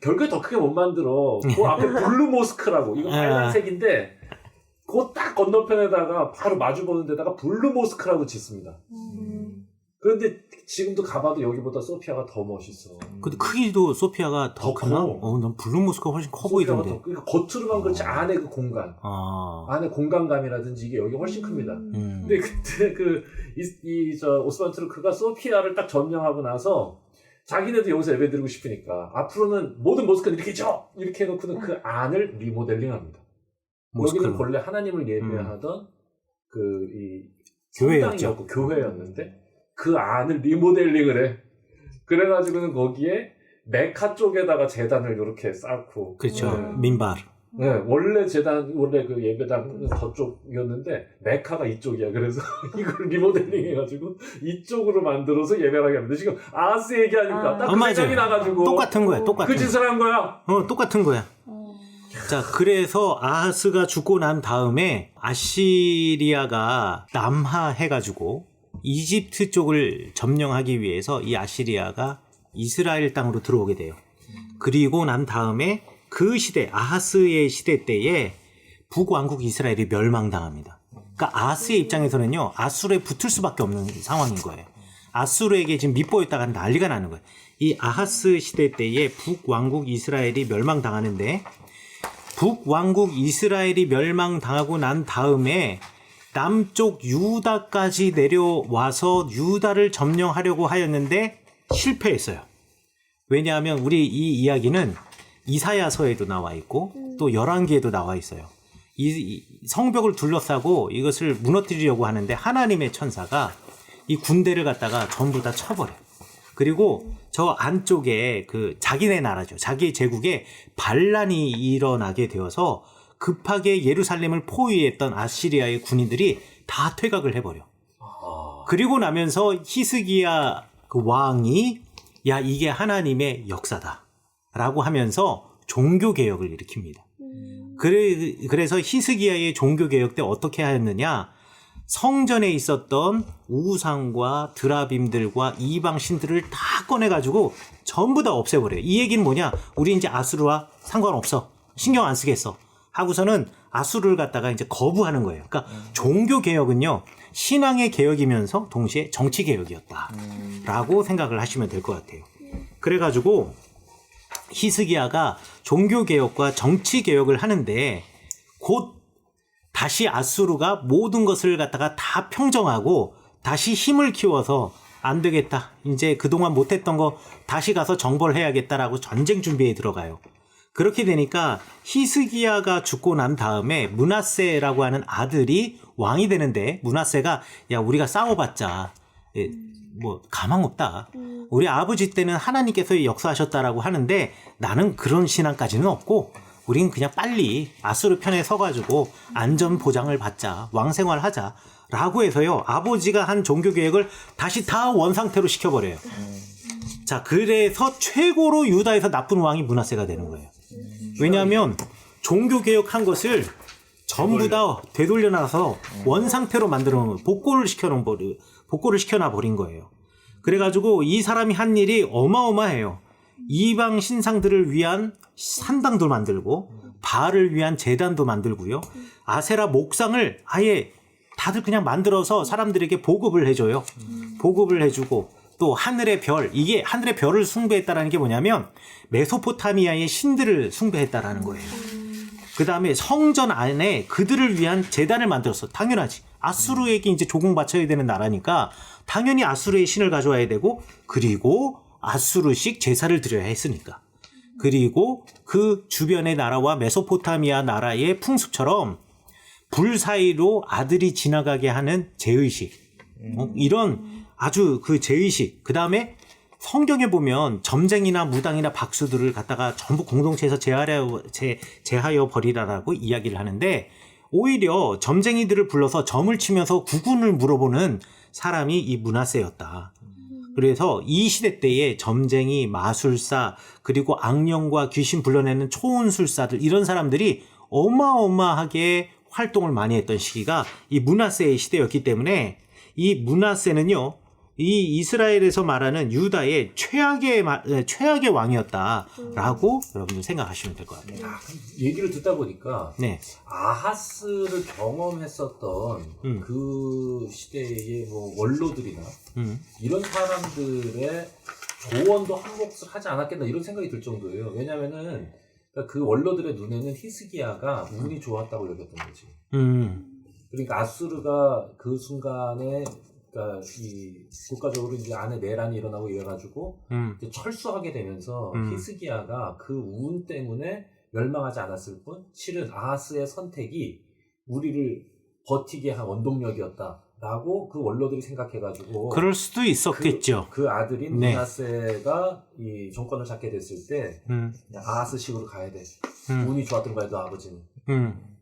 결국에 더 크게 못 만들어. 그 앞에 블루 모스크라고 이거 빨간색인데 그 딱 건너편에다가 바로 마주보는 데다가 블루 모스크라고 짓습니다. 그런데 지금도 가봐도 여기보다 소피아가 더 멋있어. 근데 크기도 소피아가 더 크나? 난 블루 모스크가 훨씬 커 보이던데. 그러니까 겉으로만 그렇지 안에 그 공간, 안에 공간감이라든지 이게 여기 훨씬 큽니다. 근데 그때 오스만 투르크가 소피아를 딱 점령하고 나서 자기네도 여기서 예배드리고 싶으니까 앞으로는 모든 모스크는 이렇게 줘! 이렇게 해놓고는 그 안을 리모델링합니다. 여기는 본래 하나님을 예배하던 교회였는데 그 안을 리모델링을 해. 그래가지고는 거기에 메카 쪽에다가 제단을 이렇게 쌓고. 그렇죠. 민발. 네, 원래 그 예배당은 저쪽이었는데 메카가 이쪽이야. 그래서 이걸 리모델링 해가지고 이쪽으로 만들어서 예배를 하게 합니다. 지금 아하스 얘기하니까 딱 그 생각이 나가지고. 똑같은 거야. 그 짓을 한 거야. 똑같은 거야. 자, 그래서 아하스가 죽고 난 다음에 아시리아가 남하해가지고 이집트 쪽을 점령하기 위해서 이 아시리아가 이스라엘 땅으로 들어오게 돼요. 그리고 난 다음에 그 시대, 아하스의 시대 때에 북왕국 이스라엘이 멸망당합니다. 그러니까 아하스의 입장에서는요, 아수르에 붙을 수밖에 없는 상황인 거예요. 아수르에게 지금 밑보였다가 난리가 나는 거예요. 이 아하스 시대 때에 북왕국 이스라엘이 멸망당하는데 북왕국 이스라엘이 멸망당하고 난 다음에 남쪽 유다까지 내려와서 유다를 점령하려고 하였는데 실패했어요. 왜냐하면 우리 이 이야기는 이사야서에도 나와 있고 또 열왕기에도 나와 있어요. 이 성벽을 둘러싸고 이것을 무너뜨리려고 하는데 하나님의 천사가 이 군대를 갖다가 전부 다 쳐버려요. 그리고 저 안쪽에 그 자기네 나라죠. 자기 제국에 반란이 일어나게 되어서 급하게 예루살렘을 포위했던 아시리아의 군인들이 다 퇴각을 해버려. 그리고 나면서 히스기야 그 왕이 야 이게 하나님의 역사다 라고 하면서 종교개혁을 일으킵니다. 그래서 히스기야의 종교개혁 때 어떻게 하였느냐, 성전에 있었던 우상과 드라빔들과 이방 신들을 다 꺼내가지고 전부 다 없애버려요. 이 얘기는 뭐냐, 우리 이제 아수르와 상관없어, 신경 안 쓰겠어 하고서는 아수르를 갖다가 이제 거부하는 거예요. 그러니까 종교개혁은요 신앙의 개혁이면서 동시에 정치개혁이었다라고 생각을 하시면 될 것 같아요. 그래가지고 히스기야가 종교개혁과 정치개혁을 하는데 곧 다시 아수르가 모든 것을 갖다가 다 평정하고 다시 힘을 키워서 안 되겠다, 이제 그동안 못했던 거 다시 가서 정벌 해야겠다라고 전쟁 준비에 들어가요. 그렇게 되니까 히스기야가 죽고 난 다음에 므낫세라고 하는 아들이 왕이 되는데, 므낫세가 야 우리가 싸워봤자 뭐 가망 없다, 우리 아버지 때는 하나님께서 역사하셨다라고 하는데 나는 그런 신앙까지는 없고 우린 그냥 빨리 아수르 편에 서가지고 안전 보장을 받자, 왕생활 하자 라고 해서요 아버지가 한 종교개혁을 다시 다 원상태로 시켜버려요. 자, 그래서 최고로 유다에서 나쁜 왕이 므낫세가 되는 거예요. 왜냐하면 종교개혁한 것을 전부 다 되돌려놔서 원상태로 만들어 놓은, 복고를 시켜놔 버린 거예요. 그래가지고 이 사람이 한 일이 어마어마해요. 이방 신상들을 위한 산당도 만들고 바알을 위한 제단도 만들고요, 아세라 목상을 아예 다들 그냥 만들어서 사람들에게 보급을 해줘요. 보급을 해주고 또 하늘의 별, 이게 하늘의 별을 숭배했다라는 게 뭐냐면 메소포타미아의 신들을 숭배했다라는 거예요. 그 다음에 성전 안에 그들을 위한 제단을 만들었어. 당연하지. 아수르에게 이제 조공 바쳐야 되는 나라니까 당연히 아수르의 신을 가져와야 되고, 그리고 아수르식 제사를 드려야 했으니까. 그리고 그 주변의 나라와 메소포타미아 나라의 풍습처럼 불 사이로 아들이 지나가게 하는 제의식, 이런 아주 그 제의식, 그 다음에 성경에 보면 점쟁이나 무당이나 박수들을 갖다가 전부 공동체에서 제하여 버리라라고 이야기를 하는데, 오히려 점쟁이들을 불러서 점을 치면서 구군을 물어보는 사람이 이 므낫세였다. 그래서 이 시대 때에 점쟁이, 마술사, 그리고 악령과 귀신 불러내는 초혼술사들, 이런 사람들이 어마어마하게 활동을 많이 했던 시기가 이 므낫세의 시대였기 때문에 이 므낫세는요 이 이스라엘에서 말하는 유다의 최악의 왕이었다라고 여러분들 생각하시면 될 것 같아요. 얘기를 듣다 보니까 네. 아하스를 경험했었던 그 시대의 뭐 원로들이나 이런 사람들의 조언도 한 몫을 하지 않았겠나 이런 생각이 들 정도예요. 왜냐면은 그 원로들의 눈에는 히스기야가 운이 좋았다고 여겼던 거지. 그러니까 아수르가 그 순간에 그러니까 이 국가적으로 이제 안에 내란이 일어나고 이래가지고 이제 철수하게 되면서 히스기야가 그 운 때문에 멸망하지 않았을 뿐 실은 아하스의 선택이 우리를 버티게 한 원동력이었다라고 그 원로들이 생각해가지고 그럴 수도 있었겠죠. 그 아들인 네. 므낫세가 이 정권을 잡게 됐을 때 그냥 아하스식으로 가야 돼. 운이 좋았던 거야 너 아버지는.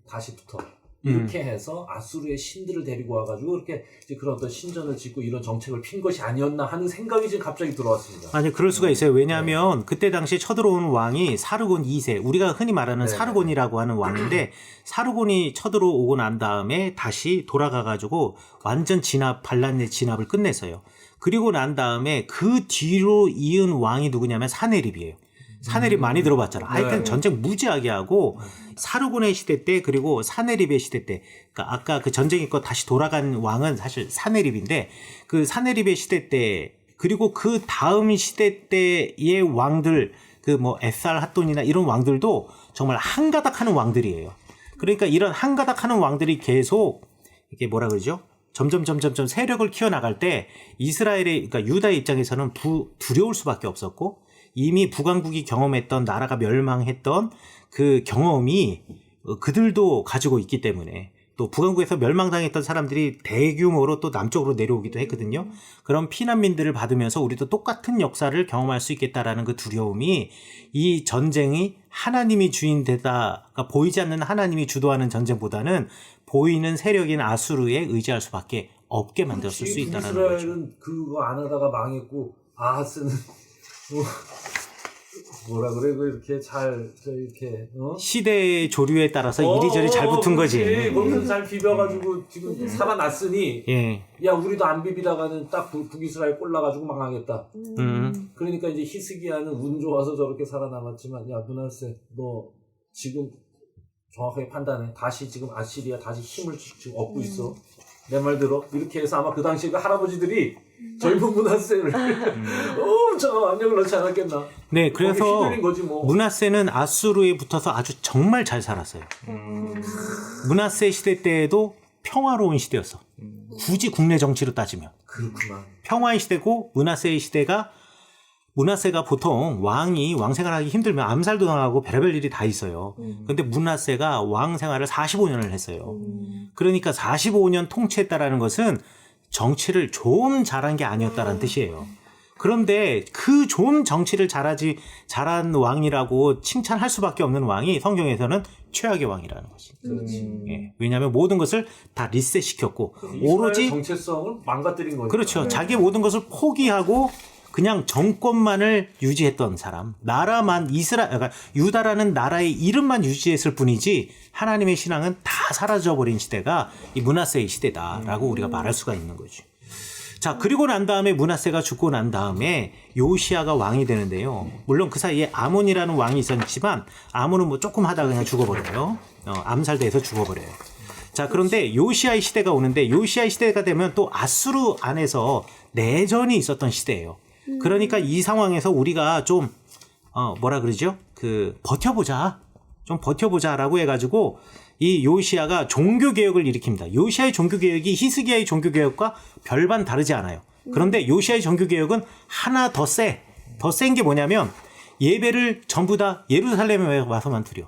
다시 붙어. 이렇게 해서 아수르의 신들을 데리고 와가지고 이렇게 이제 그런 어떤 신전을 짓고 이런 정책을 핀 것이 아니었나 하는 생각이 지금 갑자기 들어왔습니다. 아니, 그럴 수가 있어요. 왜냐하면 그때 당시에 쳐들어온 왕이 사르곤 2세, 우리가 흔히 말하는 사르곤이라고 하는 왕인데, 사르곤이 쳐들어오고 난 다음에 다시 돌아가가지고 완전 반란의 진압을 끝냈어요. 그리고 난 다음에 그 뒤로 이은 왕이 누구냐면 사네립이에요. 사네립 많이 들어봤잖아. 하여튼 전쟁 무지하게 하고, 사르곤의 시대 때, 그리고 사네립의 시대 때, 그러니까 아까 그 전쟁이 있고 다시 돌아간 왕은 사실 사네립인데, 그 사네립의 시대 때, 그리고 그 다음 시대 때의 왕들, 그 뭐 에살 핫돈이나 이런 왕들도 정말 한가닥 하는 왕들이에요. 그러니까 이런 한가닥 하는 왕들이 계속, 이게 뭐라 그러죠? 점점 세력을 키워나갈 때, 이스라엘의, 그러니까 유다의 입장에서는 두려울 수밖에 없었고, 이미 북왕국이 경험했던 나라가 멸망했던 그 경험이 그들도 가지고 있기 때문에 또 북왕국에서 멸망당했던 사람들이 대규모로 또 남쪽으로 내려오기도 했거든요. 그런 피난민들을 받으면서 우리도 똑같은 역사를 경험할 수 있겠다라는 그 두려움이 이 전쟁이 하나님이 주인되다, 그러니까 보이지 않는 하나님이 주도하는 전쟁보다는 보이는 세력인 아수르에 의지할 수밖에 없게 만들었을 수 있다는 거죠. 이스라엘은 그거 안 하다가 망했고 아하스는 뭐라 그래 이렇게 잘 이렇게 시대의 조류에 따라서 이리저리 잘 붙은 거지. 거기서 잘 비벼가지고 지금 살아났으니 예. 야 우리도 안 비비다가는 딱 북이스라엘 꼴라가지고 망하겠다. 그러니까 이제 히스기야는 운 좋아서 저렇게 살아남았지만 야 므낫세 너 지금 정확하게 판단해. 다시 지금 아시리아 다시 힘을 지금 얻고 있어. 내 말 들어. 이렇게 해서 아마 그 당시에 그 할아버지들이 젊은 므낫세를 엄청 압력을 넣지 않았겠나. 네, 그래서 휘둘린 거지 뭐. 므낫세는 아수르에 붙어서 아주 정말 잘 살았어요. 므낫세 시대 때에도 평화로운 시대였어. 굳이 국내 정치로 따지면. 그렇구나. 평화의 시대고 므낫세의 시대가 므낫세가 보통 왕이 왕 생활하기 힘들면 암살도 당하고 별의별 일이 다 있어요. 근데 므낫세가 왕 생활을 45년을 했어요. 그러니까 45년 통치했다라는 것은 정치를 좀 잘한 게 아니었다라는 뜻이에요. 그런데 그 좋은 정치를 잘한 왕이라고 칭찬할 수밖에 없는 왕이 성경에서는 최악의 왕이라는 것이. 예. 왜냐하면 모든 것을 다 리셋시켰고 오로지 정체성을 망가뜨린 거죠. 그렇죠. 자기 모든 것을 포기하고 그냥 정권만을 유지했던 사람, 나라만 그러니까 유다라는 나라의 이름만 유지했을 뿐이지 하나님의 신앙은 다 사라져버린 시대가 이 므낫세의 시대다라고 우리가 말할 수가 있는 거죠. 자, 그리고 난 다음에 므낫세가 죽고 난 다음에 요시야가 왕이 되는데요. 물론 그 사이에 아몬이라는 왕이 있었지만 아몬은 뭐 조금 하다가 그냥 죽어버려요. 암살돼서 죽어버려요. 자, 그런데 요시야의 시대가 오는데 요시야의 시대가 되면 또 아수르 안에서 내전이 있었던 시대예요. 그러니까 이 상황에서 우리가 좀 뭐라 그러죠? 좀 버텨보자라고 해가지고 이 요시야가 종교개혁을 일으킵니다. 요시야의 종교개혁이 히스기야의 종교개혁과 별반 다르지 않아요. 그런데 요시야의 종교개혁은 하나 더 센 게 뭐냐면 예배를 전부 다 예루살렘에 와서만 드려.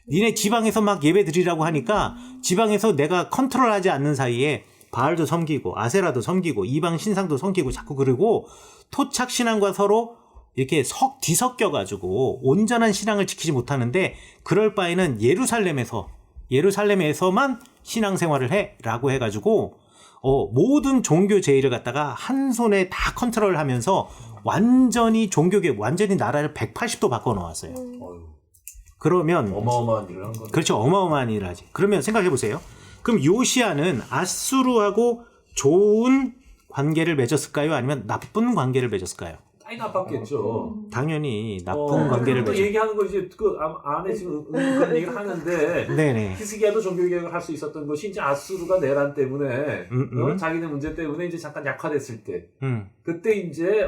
니네 지방에서 막 예배 드리라고 하니까 지방에서 내가 컨트롤하지 않는 사이에 바알도 섬기고 아세라도 섬기고 이방 신상도 섬기고 자꾸 그러고 토착 신앙과 서로 이렇게 뒤섞여가지고 온전한 신앙을 지키지 못하는데 그럴 바에는 예루살렘에서만 신앙생활을 해라고 해가지고 모든 종교 제의를 갖다가 한 손에 다 컨트롤을 하면서 완전히 완전히 나라를 180도 바꿔놓았어요. 그러면 어마어마한 일을 한 거죠. 그렇죠. 어마어마한 일을 하지. 그러면 생각해 보세요. 그럼 요시야는 아수르하고 좋은 관계를 맺었을까요? 아니면 나쁜 관계를 맺었을까요? 많이 나빴겠죠. 당연히 나쁜 관계를 또 맺었죠. 얘기하는 거 이제 그 안에 지금 그런 얘기를 하는데 네네. 히스기야도 종교개혁을 할 수 있었던 것이 이제 아수르가 내란 때문에 자기네 문제 때문에 이제 잠깐 약화됐을 때 그때 이제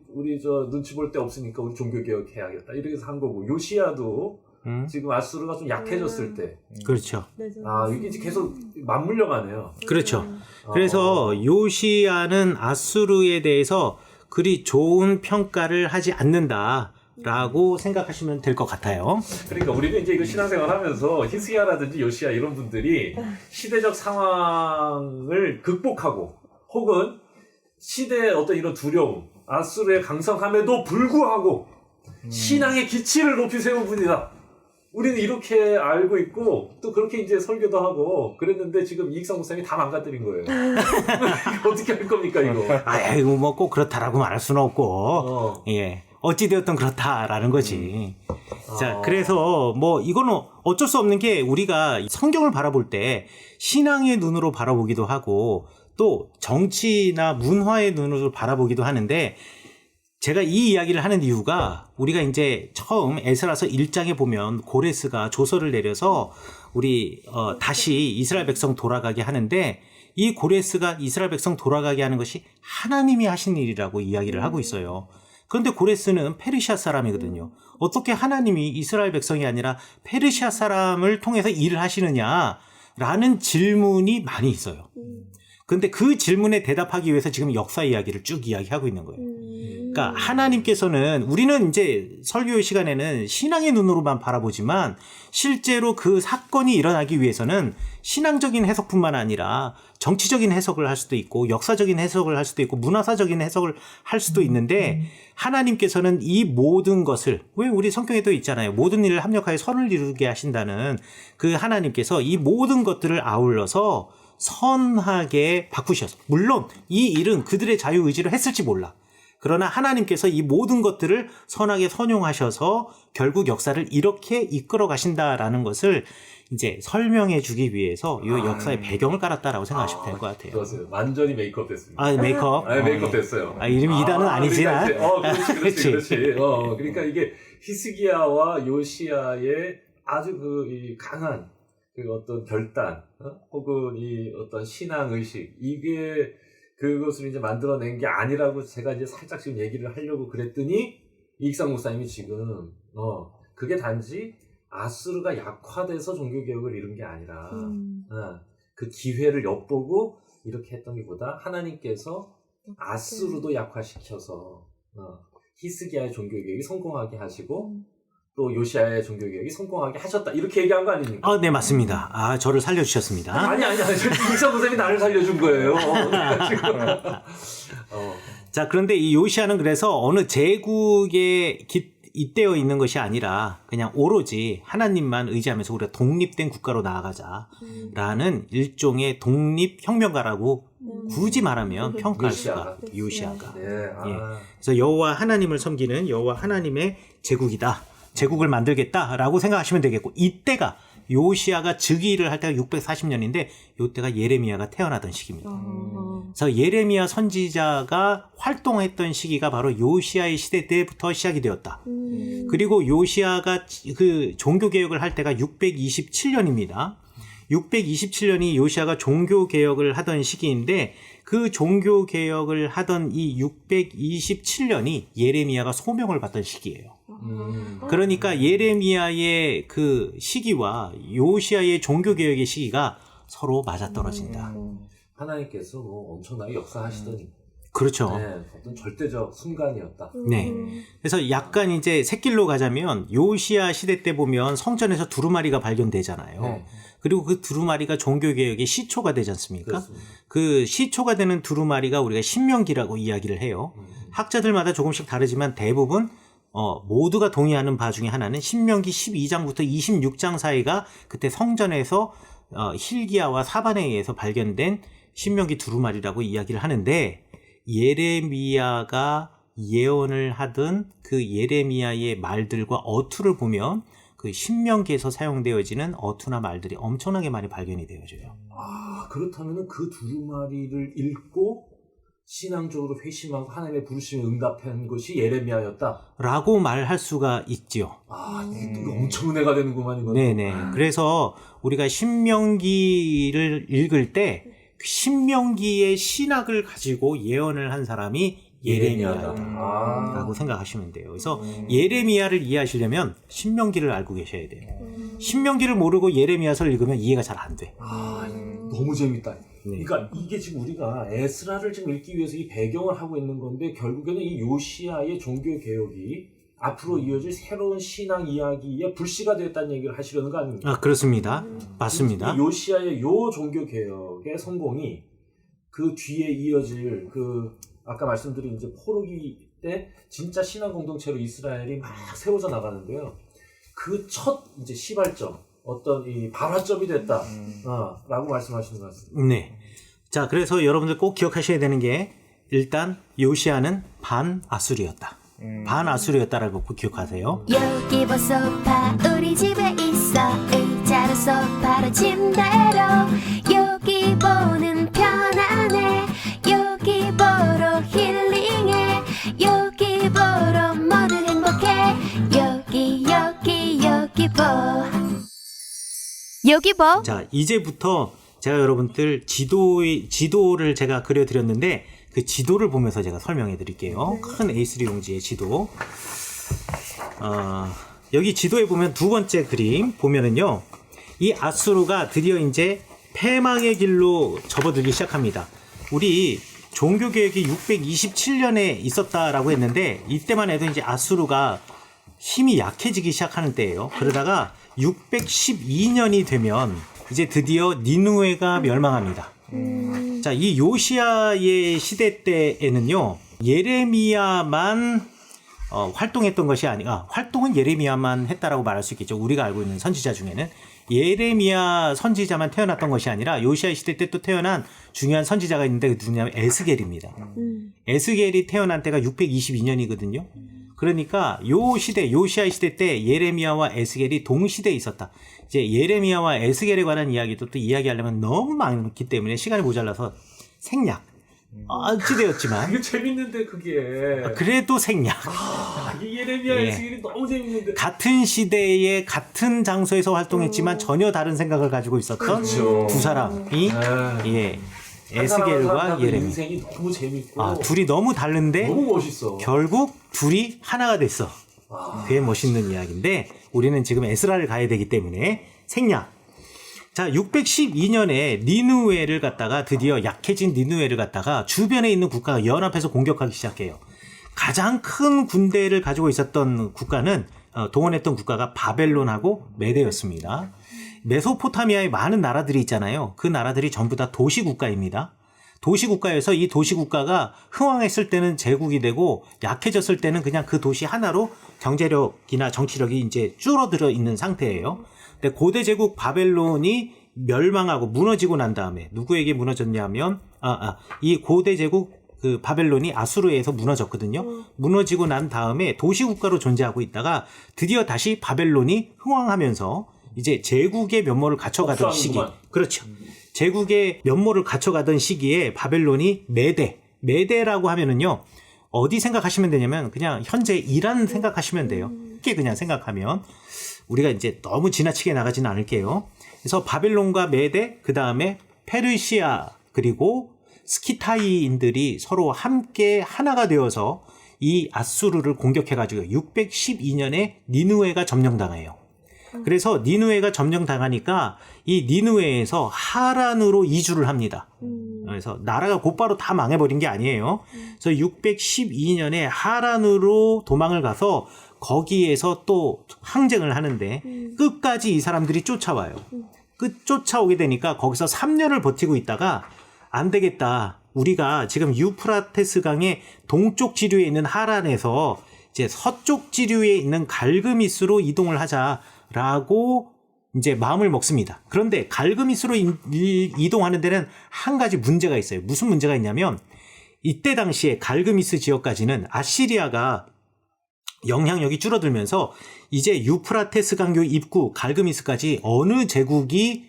우리 눈치 볼 데 없으니까 우리 종교개혁 해야겠다 이렇게 해서 한 거고 요시야도 지금 아수르가 좀 약해졌을 때 그렇죠. 이게 이제 계속 맞물려 가네요. 그렇죠. 그래서 요시야는 아수르에 대해서 그리 좋은 평가를 하지 않는다라고 생각하시면 될 것 같아요. 그러니까 우리는 이제 이거 신앙생활 하면서 히스기야라든지 요시야 이런 분들이 시대적 상황을 극복하고 혹은 시대의 어떤 이런 두려움, 아수르의 강성함에도 불구하고 신앙의 기치를 높이 세운 분이다. 우리는 이렇게 알고 있고 또 그렇게 이제 설교도 하고 그랬는데 지금 이익성 목사님이 다 망가뜨린 거예요. 어떻게 할 겁니까 이거? 아이고 뭐 꼭 그렇다라고 말할 수는 없고 예 어찌되었든 그렇다라는 거지. 자 그래서 뭐 이거는 어쩔 수 없는 게 우리가 성경을 바라볼 때 신앙의 눈으로 바라보기도 하고 또 정치나 문화의 눈으로 바라보기도 하는데 제가 이 이야기를 하는 이유가 우리가 이제 처음 에스라서 1장에 보면 고레스가 조서를 내려서 우리 다시 이스라엘 백성 돌아가게 하는데 이 고레스가 이스라엘 백성 돌아가게 하는 것이 하나님이 하신 일이라고 이야기를 하고 있어요. 그런데 고레스는 페르시아 사람이거든요. 어떻게 하나님이 이스라엘 백성이 아니라 페르시아 사람을 통해서 일을 하시느냐라는 질문이 많이 있어요. 근데 그 질문에 대답하기 위해서 지금 역사 이야기를 쭉 이야기하고 있는 거예요. 그러니까 하나님께서는 우리는 이제 설교 시간에는 신앙의 눈으로만 바라보지만 실제로 그 사건이 일어나기 위해서는 신앙적인 해석뿐만 아니라 정치적인 해석을 할 수도 있고 역사적인 해석을 할 수도 있고 문화사적인 해석을 할 수도 있는데 하나님께서는 이 모든 것을 왜 우리 성경에도 있잖아요. 모든 일을 합력하여 선을 이루게 하신다는 그 하나님께서 이 모든 것들을 아울러서 선하게 바꾸셔서 물론 이 일은 그들의 자유의지로 했을지 몰라. 그러나 하나님께서 이 모든 것들을 선하게 선용하셔서 결국 역사를 이렇게 이끌어 가신다라는 것을 이제 설명해 주기 위해서 이 역사의 배경을 깔았다라고 생각하시면 될 것 같아요. 좋았어요. 완전히 메이크업 됐습니다. 아, 메이크업? 메이크업 됐어요. 이름이 이단은 아니지만. 그렇지. 그러니까 이게 히스기야와 요시야의 아주 이 강한 그 어떤 결단, 혹은 이 어떤 신앙의식, 이게 그것을 이제 만들어낸 게 아니라고 제가 이제 살짝 지금 얘기를 하려고 그랬더니, 이익상 목사님이 지금, 그게 단지 아수르가 약화돼서 종교개혁을 이룬 게 아니라, 그 기회를 엿보고 이렇게 했던 게 보다 하나님께서 아수르도 약화시켜서, 히스기야의 종교개혁이 성공하게 하시고, 또 요시야의 종교개혁이 성공하게 하셨다. 이렇게 얘기한 거 아닙니까? 네, 맞습니다. 저를 살려주셨습니다. 아니. 이익상 목사님이 나를 살려준 거예요. 자, 그런데 이 요시야는 그래서 어느 제국에 잇대어 있는 것이 아니라 그냥 오로지 하나님만 의지하면서 우리가 독립된 국가로 나아가자라는 일종의 독립혁명가라고 굳이 말하면 평가할 수가 요시야가. 네, 그래서 여호와 하나님을 섬기는 여호와 하나님의 제국이다. 제국을 만들겠다라고 생각하시면 되겠고, 이때가 요시야가 즉위를 할 때가 640년인데 이때가 예레미야가 태어나던 시기입니다. 그래서 예레미야 선지자가 활동했던 시기가 바로 요시야의 시대 때부터 시작이 되었다. 그리고 요시야가 그 종교개혁을 할 때가 627년입니다. 627년이 요시야가 종교개혁을 하던 시기인데 그 종교개혁을 하던 이 627년이 예레미야가 소명을 받던 시기예요. 그러니까 예레미야의 그 시기와 요시야의 종교개혁의 시기가 서로 맞아떨어진다. 하나님께서 엄청나게 역사하시더니. 그렇죠. 네, 어떤 절대적 순간이었다. 네. 그래서 약간 이제 새길로 가자면 요시야 시대 때 보면 성전에서 두루마리가 발견되잖아요. 네. 그리고 그 두루마리가 종교개혁의 시초가 되지 않습니까? 그렇습니다. 그 시초가 되는 두루마리가 우리가 신명기라고 이야기를 해요. 학자들마다 조금씩 다르지만 대부분 모두가 동의하는 바 중에 하나는 신명기 12장부터 26장 사이가 그때 성전에서 hil기야와 사반에 의해서 발견된 신명기 두루마리라고 이야기를 하는데, 예레미야가 예언을 하던 그 예레미야의 말들과 어투를 보면 그 신명기에서 사용되어지는 어투나 말들이 엄청나게 많이 발견이 되어져요. 그렇다면 그 두루마리를 읽고 신앙적으로 회심하고 하나님의 부르심에 응답한 것이 예레미야였다. 라고 말할 수가 있지요. 이게 엄청 은혜가 되는구만, 이건. 네네. 그래서 우리가 신명기를 읽을 때 신명기의 신학을 가지고 예언을 한 사람이 예레미야라고 생각하시면 돼요. 그래서 예레미야를 이해하시려면 신명기를 알고 계셔야 돼요. 신명기를 모르고 예레미야서를 읽으면 이해가 잘 안 돼. 너무 재밌다. 네. 그러니까 이게 지금 우리가 에스라를 지금 읽기 위해서 이 배경을 하고 있는 건데, 결국에는 이 요시야의 종교 개혁이 앞으로 이어질 새로운 신앙 이야기의 불씨가 되었다는 얘기를 하시려는 거 아닙니까? 그렇습니다. 맞습니다. 이 요시야의 요 종교 개혁의 성공이 그 뒤에 이어질 아까 말씀드린 이제 포로기 때 진짜 신앙 공동체로 이스라엘이 막 세워져 나가는데요. 그 첫 이제 시발점, 어떤 이 발화점이 됐다. 라고 말씀하시는 것 같습니다. 네. 자, 그래서 여러분들 꼭 기억하셔야 되는 게, 일단 요시야는 반아수르였다. 반아수르였다라고 꼭 기억하세요. 여기 보소파 우리 집에 있어. 의자로 소파로 침대로 여기 보는 편안해. 여기 보러 힐링해. 여기 보러 모두 행복해. 여기 보. 자, 이제부터 제가 여러분들 지도를 제가 그려드렸는데 그 지도를 보면서 제가 설명해 드릴게요. 큰 A3 용지의 지도. 여기 지도에 보면 두 번째 그림 보면은요, 이 아수르가 드디어 이제 패망의 길로 접어들기 시작합니다. 우리 종교개혁이 627년에 있었다라고 했는데 이때만 해도 이제 아수르가 힘이 약해지기 시작하는 때예요. 그러다가 612년이 되면 이제 드디어 니누에가 멸망합니다. 자, 이 요시야의 시대 때에는요, 예레미야만 활동했던 것이 아니라, 활동은 예레미야만 했다라고 말할 수 있겠죠. 우리가 알고 있는 선지자 중에는 예레미야 선지자만 태어났던 것이 아니라 요시야 시대 때 또 태어난 중요한 선지자가 있는데 그 누구냐면 에스겔입니다. 에스겔이 태어난 때가 622년이거든요. 그러니까 요 시대, 요시야 시대 때 예레미야와 에스겔이 동시대에 있었다. 이제 예레미야와 에스겔에 관한 이야기도 또 이야기하려면 너무 많기 때문에 시간이 모자라서 생략. 어찌되었지만 이게 재밌는데 그게 그래도 생략. 이 예레미야 에스겔이 너무 재밌는데 같은 시대에 같은 장소에서 활동했지만 전혀 다른 생각을 가지고 있었던 그렇죠. 두 사람이 에스겔과 예레미야. 인생이 너무 재밌고 둘이 너무 다른데 너무 멋있어. 결국 둘이 하나가 됐어. 되게 멋있는 이야기인데 우리는 지금 에스라를 가야 되기 때문에 생략. 자, 612년에 니누웨를 갖다가 드디어 약해진 니누웨를 갖다가 주변에 있는 국가가 연합해서 공격하기 시작해요. 가장 큰 군대를 가지고 있었던 국가는 동원했던 국가가 바벨론하고 메대였습니다. 메소포타미아에 많은 나라들이 있잖아요. 그 나라들이 전부 다 도시국가입니다. 도시국가에서 이 도시국가가 흥왕했을 때는 제국이 되고 약해졌을 때는 그냥 그 도시 하나로 경제력이나 정치력이 이제 줄어들어 있는 상태예요. 근데 고대 제국 바벨론이 멸망하고 무너지고 난 다음에 누구에게 무너졌냐면 이 고대 제국 그 바벨론이 아수르에 의해서 무너졌거든요. 무너지고 난 다음에 도시국가로 존재하고 있다가 드디어 다시 바벨론이 흥왕하면서 이제 제국의 면모를 갖춰가던 시기. 그렇죠. 제국의 면모를 갖춰가던 시기에 바벨론이 메대라고 하면은요. 어디 생각하시면 되냐면 그냥 현재 이란 생각하시면 돼요. 쉽게 그냥 생각하면 우리가 이제 너무 지나치게 나가지는 않을게요. 그래서 바벨론과 메대, 그 다음에 페르시아 그리고 스키타이인들이 서로 함께 하나가 되어서 이 아수르를 공격해가지고 612년에 니누웨가 점령당해요. 그래서 니누웨가 점령당하니까 이 니누웨에서 하란으로 이주를 합니다. 그래서 나라가 곧바로 다 망해버린 게 아니에요. 그래서 612년에 하란으로 도망을 가서 거기에서 또 항쟁을 하는데 끝까지 이 사람들이 쫓아와요. 쫓아오게 되니까 거기서 3년을 버티고 있다가 안 되겠다. 우리가 지금 유프라테스 강의 동쪽 지류에 있는 하란에서 이제 서쪽 지류에 있는 갈그미스로 이동을 하자라고 이제 마음을 먹습니다. 그런데 갈그미스로 이동하는 데는 한 가지 문제가 있어요. 무슨 문제가 있냐면 이때 당시에 갈그미스 지역까지는 아시리아가 영향력이 줄어들면서 이제 유프라테스 강교 입구 갈그미스까지 어느 제국이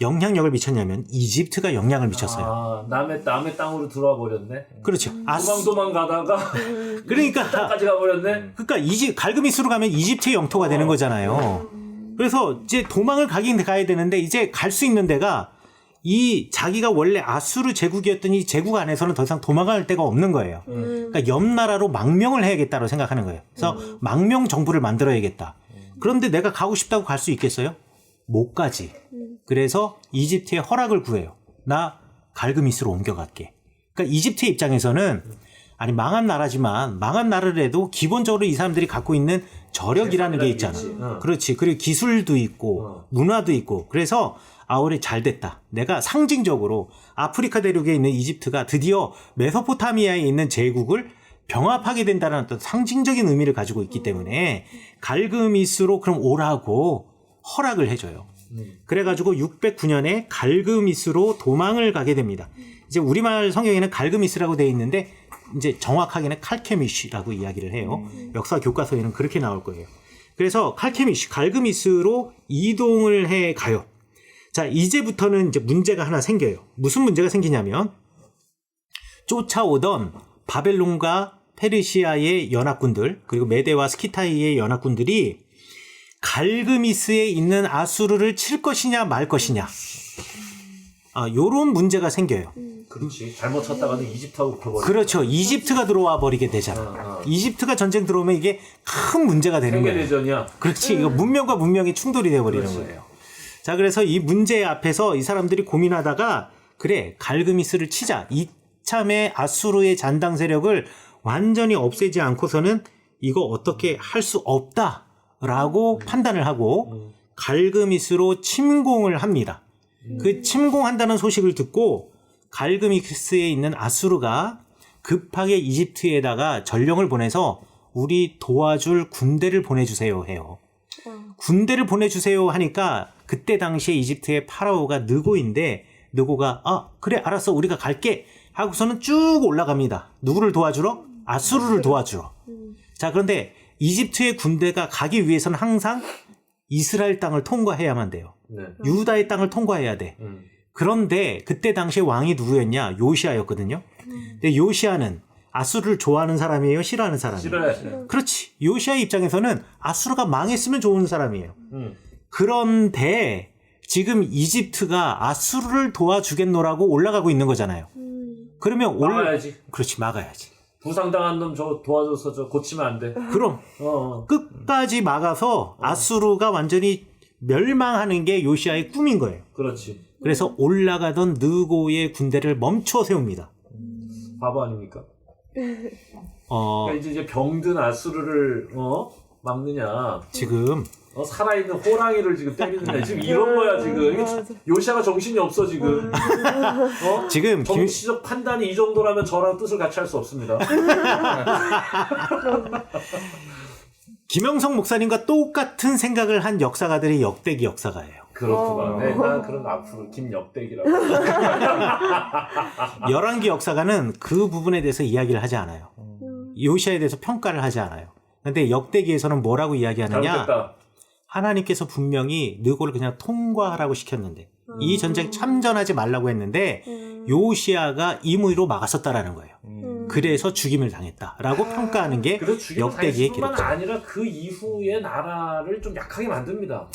영향력을 미쳤냐면 이집트가 영향을 미쳤어요. 남의 땅으로 들어와 버렸네. 그렇죠. 도망 가다가 그러니까 땅까지 가 버렸네. 그러니까 갈그미스로 가면 이집트의 영토가 되는 거잖아요. 그래서 이제 도망을 가야 되는데 이제 갈 수 있는 데가 이 자기가 원래 아수르 제국이었던 이 제국 안에서는 더 이상 도망갈 데가 없는 거예요. 그러니까 옆 나라로 망명을 해야겠다고 생각하는 거예요. 그래서 망명 정부를 만들어야겠다. 그런데 내가 가고 싶다고 갈 수 있겠어요? 못 가지. 그래서 이집트의 허락을 구해요. 나 갈그미스로 옮겨갈게. 그러니까 이집트의 입장에서는 아니 망한 나라지만 망한 나라라도 기본적으로 이 사람들이 갖고 있는 저력이라는 게 있잖아. 그렇지. 그리고 기술도 있고 문화도 있고. 그래서 우리 잘 됐다. 내가 상징적으로 아프리카 대륙에 있는 이집트가 드디어 메소포타미아에 있는 제국을 병합하게 된다는 어떤 상징적인 의미를 가지고 있기 때문에 갈그미스로 그럼 오라고 허락을 해줘요. 그래가지고 609년에 갈그미스로 도망을 가게 됩니다. 이제 우리말 성경에는 갈그미스라고 되어 있는데 이제 정확하게는 칼케미시라고 이야기를 해요. 역사 교과서에는 그렇게 나올 거예요. 그래서 갈그미스로 이동을 해 가요. 자, 이제부터는 이제 문제가 하나 생겨요. 무슨 문제가 생기냐면 쫓아오던 바벨론과 페르시아의 연합군들 그리고 메대와 스키타이의 연합군들이 갈그미스에 있는 아수르를 칠 것이냐 말 것이냐. 요런 문제가 생겨요. 그렇지. 잘못 쳤다가는 이집트하고 붙어버려. 그렇죠. 이집트가 들어와 버리게 되잖아. 이집트가 전쟁 들어오면 이게 큰 문제가 되는 거예요. 세계대전이야. 그렇지. 이거 문명과 문명이 충돌이 되어버리는 거예요. 자, 그래서 이 문제 앞에서 이 사람들이 고민하다가 그래 갈그미스를 치자. 이참에 아수르의 잔당 세력을 완전히 없애지 않고서는 이거 어떻게 할 수 없다라고 판단을 하고 갈그미스로 침공을 합니다. 그 침공한다는 소식을 듣고 갈그미스에 있는 아수르가 급하게 이집트에다가 전령을 보내서 우리 도와줄 군대를 보내주세요 해요. 군대를 보내주세요 하니까 그때 당시에 이집트의 파라오가 느고인데 느고가 그래 알았어 우리가 갈게 하고서는 쭉 올라갑니다. 누구를 도와주러? 아수르를 도와주러. 자 그런데 이집트의 군대가 가기 위해서는 항상 이스라엘 땅을 통과해야만 돼요. 네. 유다의 땅을 통과해야 돼. 그런데 그때 당시에 왕이 누구였냐? 요시아였거든요. 근데 요시아는 아수르를 좋아하는 사람이에요? 싫어하는 사람이에요? 싫어해. 그렇지. 요시아의 입장에서는 아수르가 망했으면 좋은 사람이에요. 그런데 지금 이집트가 아수르를 도와주겠노라고 올라가고 있는 거잖아요. 그러면 막아야지. 그렇지, 막아야지. 부상당한 놈 저 도와줘서 저 고치면 안 돼. 그럼 끝까지 막아서 아수르가 완전히 멸망하는 게 요시아의 꿈인 거예요. 그렇지. 그래서 올라가던 느고의 군대를 멈춰 세웁니다. 바보 아닙니까? 그러니까 이제 병든 아수르를 막느냐. 지금 살아있는 호랑이를 지금 때리느냐. 지금 이런 거야 지금. 요시아가 정신이 없어 지금. 지금 정치적 판단이 이 정도라면 저랑 뜻을 같이 할 수 없습니다. 김영성 목사님과 똑같은 생각을 한 역사가들이 역대기 역사가예요. 그렇구나. 네, 난 그런 앞으로 김역대기라고. 열왕기 역사가는 그 부분에 대해서 이야기를 하지 않아요. 요시아에 대해서 평가를 하지 않아요. 근데 역대기에서는 뭐라고 이야기하느냐? 잘못됐다. 하나님께서 분명히 느고를 그냥 통과하라고 시켰는데 이 전쟁 참전하지 말라고 했는데 요시아가 임의로 막았었다라는 거예요. 그래서 죽임을 당했다라고 평가하는 게 역대기의 기록. 뿐만 아니라 그 이후에 나라를 좀 약하게 만듭니다.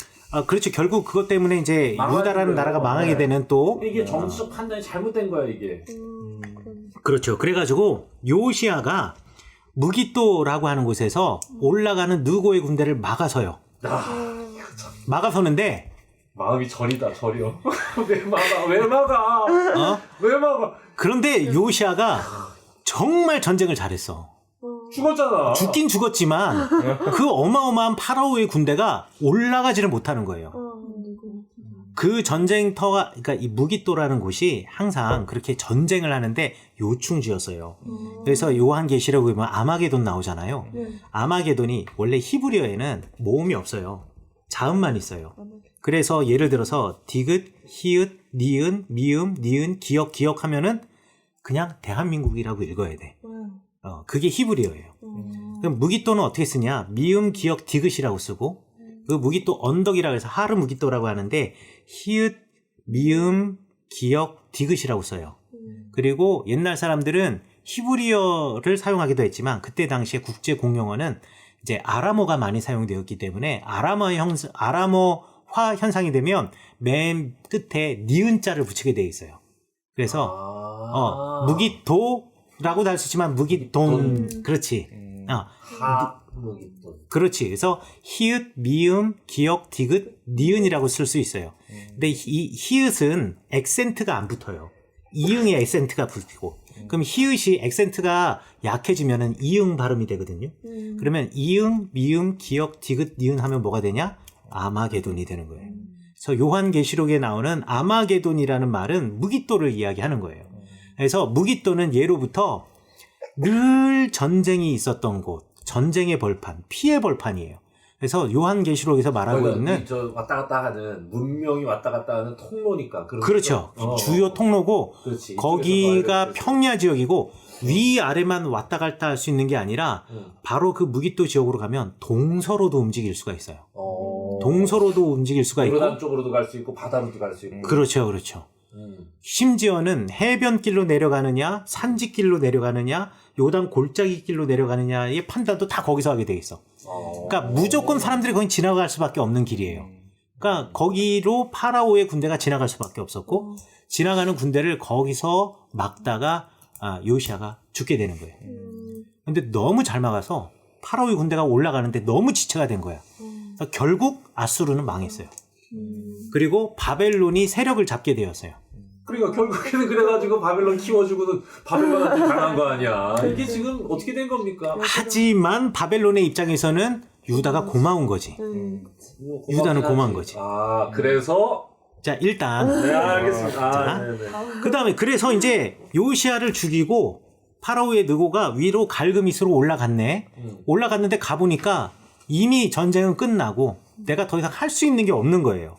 그렇죠. 결국 그것 때문에 이제 유다라는 거예요. 나라가 망하게 되는 또 이게 정치적 판단이 잘못된 거야 이게. 그렇죠. 그래가지고 요시아가 무기또라고 하는 곳에서 올라가는 느고의 군대를 막아서요. 막아서는데 마음이 절이다 절이요. 왜 막아? 왜 막아? 그런데 요시아가 정말 전쟁을 잘했어. 죽었잖아. 죽긴 죽었지만 그 어마어마한 파라오의 군대가 올라가지를 못하는 거예요. 그 전쟁터가 그러니까 이 무기또라는 곳이 항상 그렇게 전쟁을 하는데 요충지였어요. 그래서 요한계시록에 보면 아마게돈 나오잖아요. 아마게돈이 원래 히브리어에는 모음이 없어요. 자음만 있어요. 그래서 예를 들어서 디귿, 히읗, 니은, 미음, 니은, 기역 하면은 그냥 대한민국이라고 읽어야 돼. 그게 히브리어예요. 그럼 무기또는 어떻게 쓰냐? 미음, 기역, 디귿이라고 쓰고 그 무기또 언덕이라고 해서 하르 무기또라고 하는데 히읗, 미음, 기역, 디귿이라고 써요. 그리고 옛날 사람들은 히브리어를 사용하기도 했지만 그때 당시에 국제 공용어는 이제 아람어가 많이 사용되었기 때문에 아람어화 현상이 되면 맨 끝에 니은자를 붙이게 돼 있어요. 그래서 무기도라고도 할 수 있지만 무기돈 그렇지. 무기돈. 그렇지. 그래서 히읗, 미음, 기역, 디귿, 니은이라고 쓸 수 있어요. 근데 이 히읗은 액센트가 안 붙어요. 이응에 액센트가 붙고. 그럼 히읗이 액센트가 약해지면은 이응 발음이 되거든요. 그러면 이응, 미음, 기역, 디귿, 니은 하면 뭐가 되냐? 아마게돈이 되는 거예요. 그래서 요한계시록에 나오는 아마게돈이라는 말은 무기또를 이야기하는 거예요. 그래서 무기또는 예로부터 늘 전쟁이 있었던 곳, 전쟁의 벌판, 피해 벌판이에요. 그래서 요한계시록에서 말하고 있는 저 왔다 갔다 하는 문명이 왔다 갔다 하는 통로니까. 그렇죠. 주요 통로고 그렇지. 거기가 평야 지역이고 위아래만 왔다 갔다 할 수 있는 게 아니라 바로 그 무기또 지역으로 가면 동서로도 움직일 수가 있어요. 동서로도 움직일 수가 있고 요르단 쪽으로도 갈 수 있고 바다로도 갈 수 있고. 그렇죠. 심지어는 해변길로 내려가느냐 산지길로 내려가느냐 요단 골짜기길로 내려가느냐의 판단도 다 거기서 하게 돼 있어. 그러니까 무조건 사람들이 거기 지나갈 수밖에 없는 길이에요. 그러니까 거기로 파라오의 군대가 지나갈 수밖에 없었고 지나가는 군대를 거기서 막다가 요시아가 죽게 되는 거예요. 근데 너무 잘 막아서 파라오의 군대가 올라가는데 너무 지체가 된 거야. 그래서 결국 아수르는 망했어요. 그리고 바벨론이 세력을 잡게 되었어요. 그러니까 결국에는 그래가지고 바벨론 키워주고는 바벨론한테 당한 거 아니야. 이게 지금 어떻게 된 겁니까? 하지만 바벨론의 입장에서는 유다가 고마운 거지. 뭐 유다는 고맙긴 고마운 하지. 거지. 아 그래서 자, 일단 네 알겠습니다. 아, 자, 네네. 그다음에 그래서 이제 요시아를 죽이고 파라오의 느고가 위로 갈그미스로 올라갔네. 올라갔는데 가보니까 이미 전쟁은 끝나고 내가 더 이상 할 수 있는 게 없는 거예요.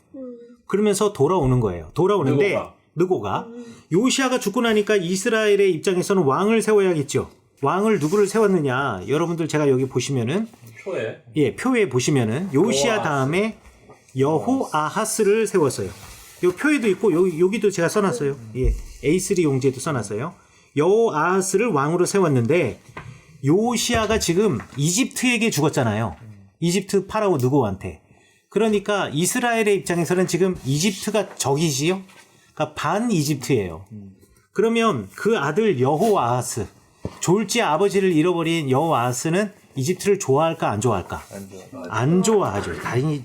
그러면서 돌아오는 거예요. 돌아오는데 느고가 요시아가 죽고 나니까 이스라엘의 입장에서는 왕을 세워야겠죠. 왕을 누구를 세웠느냐? 여러분들 제가 여기 보시면은 표에 예, 표에 보시면은 요시아 다음에 여호아하스를 세웠어요. 요 표에도 있고 여기도 제가 써놨어요. 예, A3 용지에도 써놨어요. 여호아하스를 왕으로 세웠는데 요시아가 지금 이집트에게 죽었잖아요. 이집트 파라오 느고한테. 그러니까 이스라엘의 입장에서는 지금 이집트가 적이지요. 그러니까 반 이집트예요. 그러면 그 아들 여호아하스, 졸지 아버지를 잃어버린 여호아하스는 이집트를 좋아할까 안 좋아할까? 안 좋아하죠.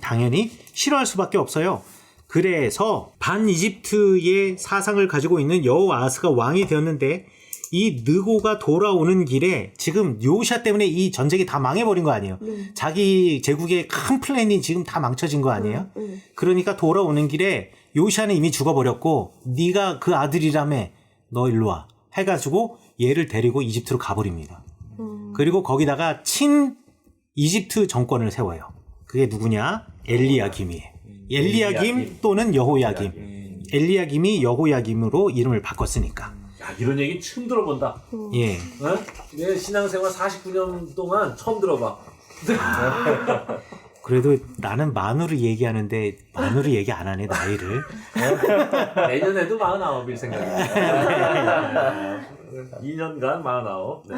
당연히 싫어할 수밖에 없어요. 그래서 반 이집트의 사상을 가지고 있는 여호아하스가 왕이 되었는데 이 느고가 돌아오는 길에 지금 요시아 때문에 이 전쟁이 다 망해버린 거 아니에요. 자기 제국의 큰 플랜이 지금 다 망쳐진 거 아니에요. 그러니까 돌아오는 길에 요시아는 이미 죽어버렸고 네가 그 아들이라며 너 일로 와 해가지고 얘를 데리고 이집트로 가버립니다. 그리고 거기다가 친 이집트 정권을 세워요. 그게 누구냐? 엘리야김이에요. 엘리야김 또는 여호야김. 엘리야김이 여호야김으로 이름을 바꿨으니까. 야 이런 얘기 처음 들어본다. 예. 어? 내 신앙생활 49년 동안 처음 들어봐. 그래도 나는 만으로 얘기하는데 만으로 얘기 안 하네 나이를. 내년에도 49일 생각입니다. 2년간 49. 네.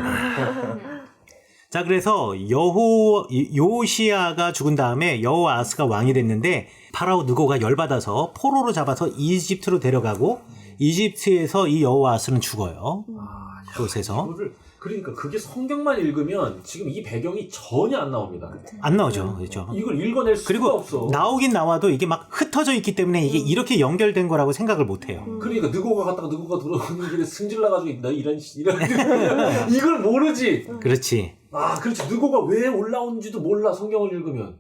자, 그래서 요시아가 죽은 다음에 여호아하스가 왕이 됐는데 파라오 느고가 열받아서 포로로 잡아서 이집트로 데려가고 이집트에서 이 여호아하스는 죽어요. 그곳에서. 그러니까 그게 성경만 읽으면 지금 이 배경이 전혀 안 나옵니다. 안 나오죠. 그렇죠. 이걸 읽어낼 수가 그리고 없어. 나오긴 나와도 이게 막 흩어져 있기 때문에 이게 이렇게 연결된 거라고 생각을 못 해요. 그러니까 느고가 갔다가 느고가 들어오는 길에 승질 나가지고 나 이런 이걸 모르지. 그렇지. 아, 그렇지. 느고가 왜 올라오는지도 몰라. 성경을 읽으면.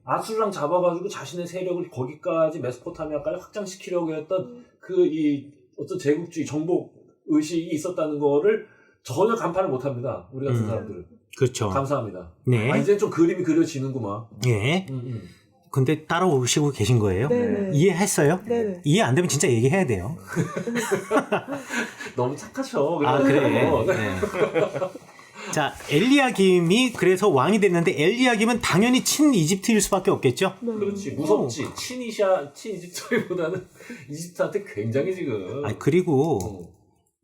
아술랑 잡아가지고 자신의 세력을 거기까지 메소포타미아까지 확장시키려고 했던 그 이 어떤 제국주의 정복 의식이 있었다는 거를 전혀 간파를 못합니다. 우리 같은 사람들은. 그렇죠. 감사합니다. 네. 아, 이제 좀 그림이 그려지는구만. 예. 근데 따라오시고 계신 거예요? 네네. 이해했어요? 네네. 이해 안 되면 진짜 얘기해야 돼요. 너무 착하셔. 아, 그래. 네. 자, 엘리야김이 그래서 왕이 됐는데 엘리야김은 당연히 친 이집트일 수밖에 없겠죠? 그렇지. 무섭지. 친 이집트보다는 이집트한테 굉장히 지금. 아니, 그리고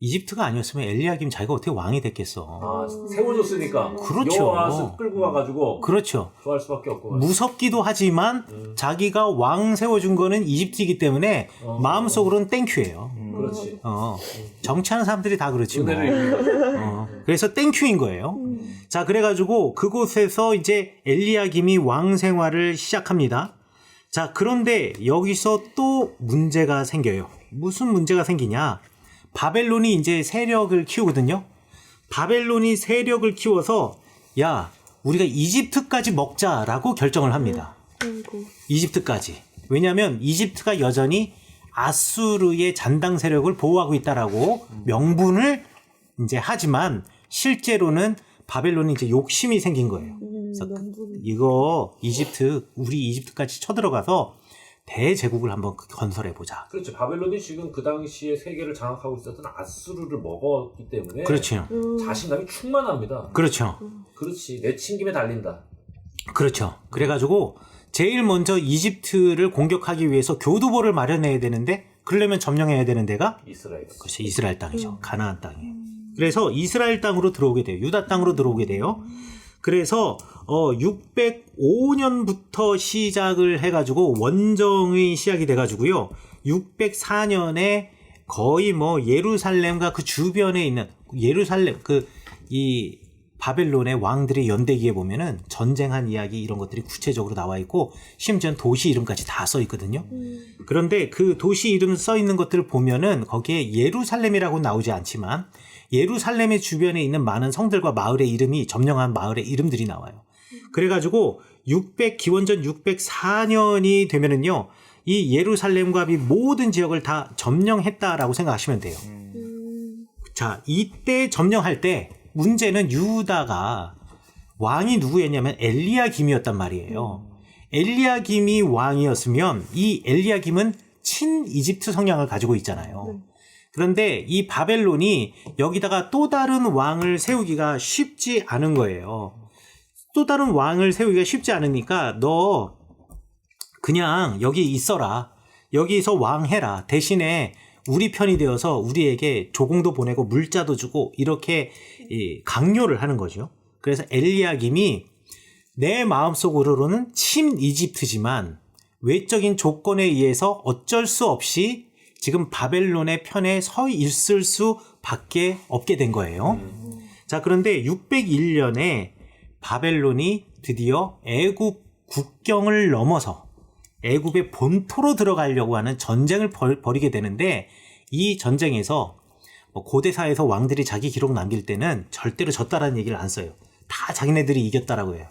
이집트가 아니었으면 엘리야김 자기가 어떻게 왕이 됐겠어. 아, 세워줬으니까. 그렇죠. 여호와스 끌고 가가지고. 그렇죠. 좋아할 수밖에 없고. 무섭기도 하지만 자기가 왕 세워준 거는 이집트이기 때문에 마음속으로는 땡큐예요. 그렇지. 정치하는 사람들이 다 그렇지 뭐. 은혜를 그래서 땡큐인 거예요. 자, 그래가지고 그곳에서 이제 엘리야김이 왕 생활을 시작합니다. 자, 그런데 여기서 또 문제가 생겨요. 무슨 문제가 생기냐? 바벨론이 이제 세력을 키우거든요. 바벨론이 세력을 키워서 야, 우리가 이집트까지 먹자라고 결정을 합니다. 이집트까지. 왜냐하면 이집트가 여전히 아수르의 잔당 세력을 보호하고 있다라고 명분을 이제 하지만 실제로는 바벨론이 이제 욕심이 생긴 거예요. 그래서 이거 우리 이집트까지 쳐들어가서 대제국을 한번 건설해 보자. 그렇죠. 바벨론이 지금 그 당시에 세계를 장악하고 있었던 아수르를 먹었기 때문에 그렇죠. 자신감이 충만합니다. 그렇죠. 그렇지. 내친김에 달린다. 그렇죠. 그래가지고 제일 먼저 이집트를 공격하기 위해서 교두보를 마련해야 되는데 그러려면 점령해야 되는 데가 이스라엘. 그렇죠. 이스라엘 땅이죠. 가나안 땅이에요. 그래서 이스라엘 땅으로 들어오게 돼요. 유다 땅으로 들어오게 돼요. 그래서 605년부터 시작을 해가지고 원정이 시작이 돼가지고요. 604년에 거의 뭐 예루살렘과 그 주변에 있는 예루살렘 이 바벨론의 왕들의 연대기에 보면은 전쟁한 이야기 이런 것들이 구체적으로 나와 있고 심지어 도시 이름까지 다 써 있거든요. 그런데 그 도시 이름 써 있는 것들을 보면은 거기에 예루살렘이라고 나오지 않지만 예루살렘의 주변에 있는 많은 성들과 마을의 이름이 점령한 마을의 이름들이 나와요. 그래가지고 기원전 604년이 되면은요, 이 예루살렘과 이 모든 지역을 다 점령했다라고 생각하시면 돼요. 자, 이때 점령할 때 문제는 유다가 왕이 누구였냐면 엘리야김이었단 말이에요. 엘리야김이 왕이었으면 이 엘리야김은 친이집트 성향을 가지고 있잖아요. 그런데 이 바벨론이 여기다가 또 다른 왕을 세우기가 쉽지 않은 거예요. 또 다른 왕을 세우기가 쉽지 않으니까 너 그냥 여기 있어라. 여기서 왕해라. 대신에 우리 편이 되어서 우리에게 조공도 보내고 물자도 주고 이렇게 강요를 하는 거죠. 그래서 엘리야김이 내 마음속으로는 친이집트지만 외적인 조건에 의해서 어쩔 수 없이 지금 바벨론의 편에 서 있을 수밖에 없게 된 거예요. 자, 그런데 601년에 바벨론이 드디어 애굽 국경을 넘어서 애굽의 본토로 들어가려고 하는 전쟁을 벌이게 되는데 이 전쟁에서 고대사에서 왕들이 자기 기록 남길 때는 절대로 졌다라는 얘기를 안 써요. 다 자기네들이 이겼다라고 해요.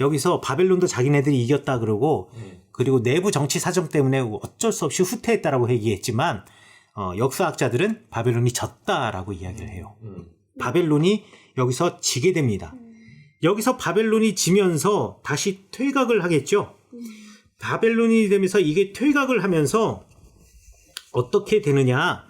여기서 바벨론도 자기네들이 이겼다 그러고 그리고 내부 정치 사정 때문에 어쩔 수 없이 후퇴했다라고 얘기했지만 역사학자들은 바벨론이 졌다라고 이야기를 해요. 바벨론이 여기서 지게 됩니다. 여기서 바벨론이 지면서 다시 퇴각을 하겠죠. 바벨론이 되면서 이게 퇴각을 하면서 어떻게 되느냐.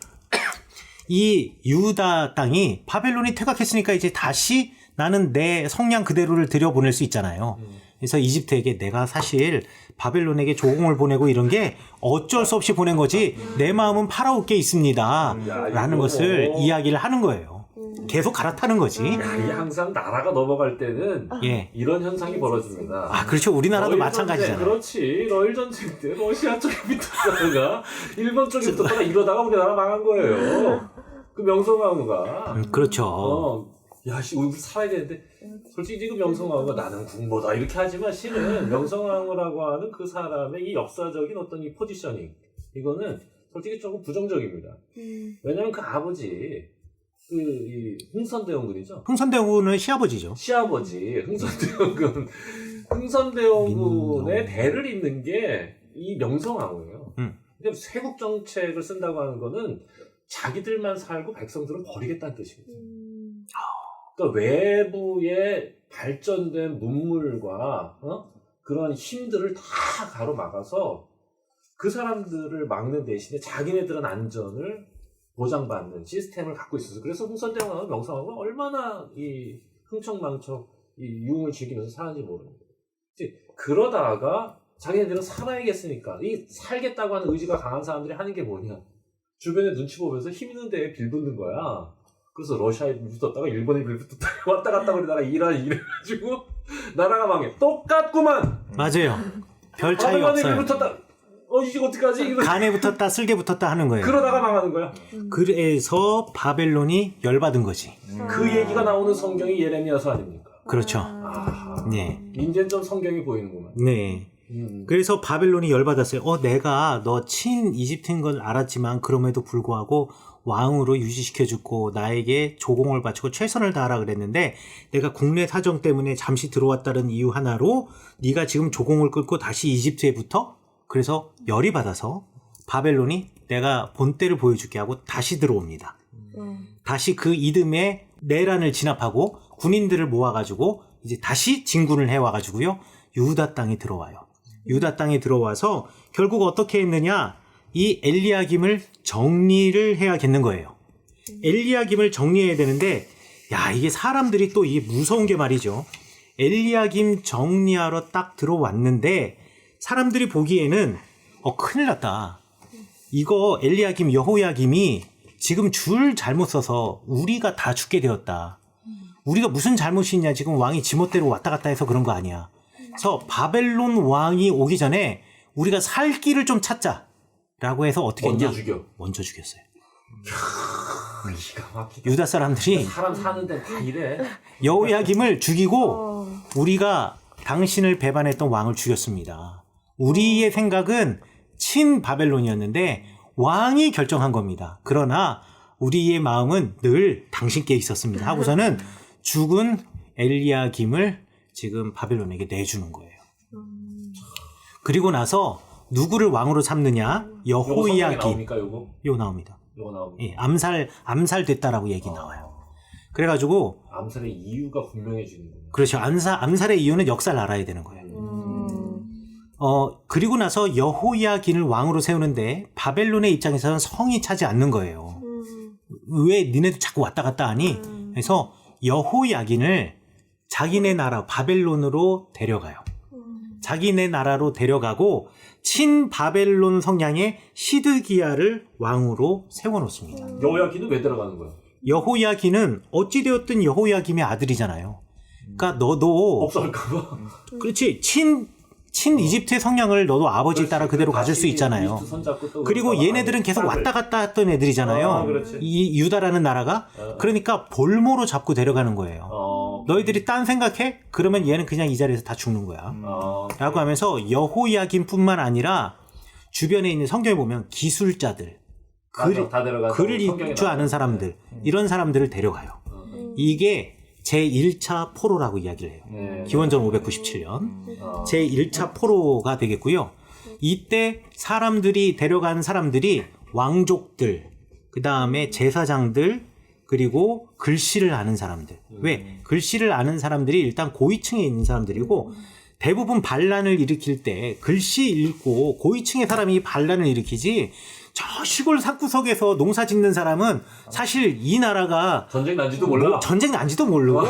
이 유다 땅이 바벨론이 퇴각했으니까 이제 다시 나는 내 성량 그대로를 들여보낼 수 있잖아요. 그래서 이집트에게 내가 사실 바벨론에게 조공을 보내고 이런 게 어쩔 수 없이 보낸 거지 내 마음은 파라오께 있습니다. 라는 것을 이야기를 하는 거예요. 계속 갈아타는 거지. 야, 이 항상 나라가 넘어갈 때는 예. 이런 현상이 벌어집니다. 아, 그렇죠. 우리나라도 마찬가지잖아요. 그렇지. 러일 전쟁 때 러시아 쪽에 붙었다가 일본 쪽에 붙었다가 이러다가 우리나라 망한 거예요. 그 명성황후가. 그렇죠. 야, 우리 살아야 되는데 솔직히 지금 명성황후가 나는 국모다 이렇게 하지만 실은 명성황후라고 하는 그 사람의 이 역사적인 어떤 이 포지셔닝 이거는 솔직히 조금 부정적입니다. 왜냐면 그 아버지 이 흥선대원군이죠. 흥선대원군은 시아버지죠. 시아버지 흥선대원군의 대를 잇는 게 이 명성황후예요. 근데 세국 정책을 쓴다고 하는 거는 자기들만 살고 백성들은 버리겠다는 뜻이거든요. 그러니까 외부의 발전된 문물과 그런 힘들을 다 가로막아서 그 사람들을 막는 대신에 자기네들은 안전을 보장받는 시스템을 갖고 있어서 그래서 흥선대원하고 명성황후가 얼마나 이 흥청망청 이 유흥을 즐기면서 사는지 모릅니다. 그러다가 자기네들은 살아야겠으니까 이 살겠다고 하는 의지가 강한 사람들이 하는 게 뭐냐? 주변에 눈치 보면서 힘 있는 데에 빌붙는 거야. 그래서 러시아에 붙었다가 일본에 빌붙었다가 왔다 갔다 그러다가 이래가지고 나라가 망해. 똑같구만. 맞아요. 별 차이 없어요. 빌붙었다. 이게 어떡하지? 간에 붙었다 쓸개 붙었다 하는 거예요. 그러다가 망하는 거야. 그래서 바벨론이 열받은 거지. 그 얘기가 나오는 성경이 예레미야서 아닙니까? 그렇죠. 아하. 네. 이제 좀 성경이 보이는구만. 네. 그래서 바벨론이 열받았어요. 내가 너 친 이집트인 걸 알았지만 그럼에도 불구하고 왕으로 유지시켜주고 나에게 조공을 바치고 최선을 다하라 그랬는데 내가 국내 사정 때문에 잠시 들어왔다는 이유 하나로 네가 지금 조공을 끊고 다시 이집트에 붙어? 그래서 열이 받아서 바벨론이 내가 본때를 보여줄게 하고 다시 들어옵니다. 다시 그 이듬해 내란을 진압하고 군인들을 모아가지고 이제 다시 진군을 해와가지고요. 유다 땅에 들어와요. 유다 땅에 들어와서 결국 어떻게 했느냐? 이 엘리야김을 정리를 해야겠는 거예요. 엘리야김을 정리해야 되는데 야, 이게 사람들이 또 이게 무서운 게 말이죠. 엘리야김 정리하러 딱 들어왔는데 사람들이 보기에는 큰일 났다. 이거 엘리야김 여호야김이 지금 줄 잘못 써서 우리가 다 죽게 되었다. 우리가 무슨 잘못이 있냐. 지금 왕이 지멋대로 왔다 갔다 해서 그런 거 아니야. 그래서 바벨론 왕이 오기 전에 우리가 살 길을 좀 찾자. 라고 해서 어떻게 했냐. 먼저 죽여. 먼저 죽였어요. 기가 막히다. 유다 사람들이 사람 사는 데는 다 이래. 여호야김을 죽이고 우리가 당신을 배반했던 왕을 죽였습니다. 우리의 생각은 친바벨론이었는데 왕이 결정한 겁니다. 그러나 우리의 마음은 늘 당신께 있었습니다. 하고서는 죽은 엘리야김을 지금 바벨론에게 내주는 거예요. 그리고 나서 누구를 왕으로 삼느냐? 여호야김. 나옵니까 요거? 요 나옵니다. 요거 나옵니다. 예, 암살됐다라고 얘기 나와요. 그래가지고 암살의 이유가 분명해지는 거예요. 그렇죠. 암살의 이유는 역사를 알아야 되는 거예요. 그리고 나서 여호야긴을 왕으로 세우는데 바벨론의 입장에서는 성이 차지 않는 거예요. 왜 니네도 자꾸 왔다 갔다 하니? 그래서 여호야긴을 자기네 나라 바벨론으로 데려가요. 자기네 나라로 데려가고 친바벨론 성향의 시드기야를 왕으로 세워놓습니다. 여호야긴은 왜 들어가는 거야? 여호야긴은 어찌되었든 여호야김의 아들이잖아요. 그러니까 너도 없어질까봐. 그렇지 친 이집트의 성향을 너도 아버지 따라 그대로 가질 수 있잖아요. 그리고 얘네들은 계속 왔다 갔다 했던 애들이잖아요. 이 유다라는 나라가. 그러니까 볼모로 잡고 데려가는 거예요. 너희들이 딴 생각해? 그러면 얘는 그냥 이 자리에서 다 죽는 거야. 라고 하면서 여호야김뿐만 아니라 주변에 있는 성경에 보면 기술자들, 글을 읽을 줄 아는 사람들, 이런 사람들을 데려가요. 이게 제1차 포로라고 이야기를 해요. 기원전 597년. 제1차 포로가 되겠고요. 이때 데려간 사람들이 왕족들, 그 다음에 제사장들, 그리고 글씨를 아는 사람들. 왜? 글씨를 아는 사람들이 일단 고위층에 있는 사람들이고 대부분 반란을 일으킬 때 글씨 읽고 고위층의 사람이 반란을 일으키지 저 시골 산구석에서 농사 짓는 사람은 사실 이 나라가 전쟁 난지도 몰라. 전쟁 난지도 모르고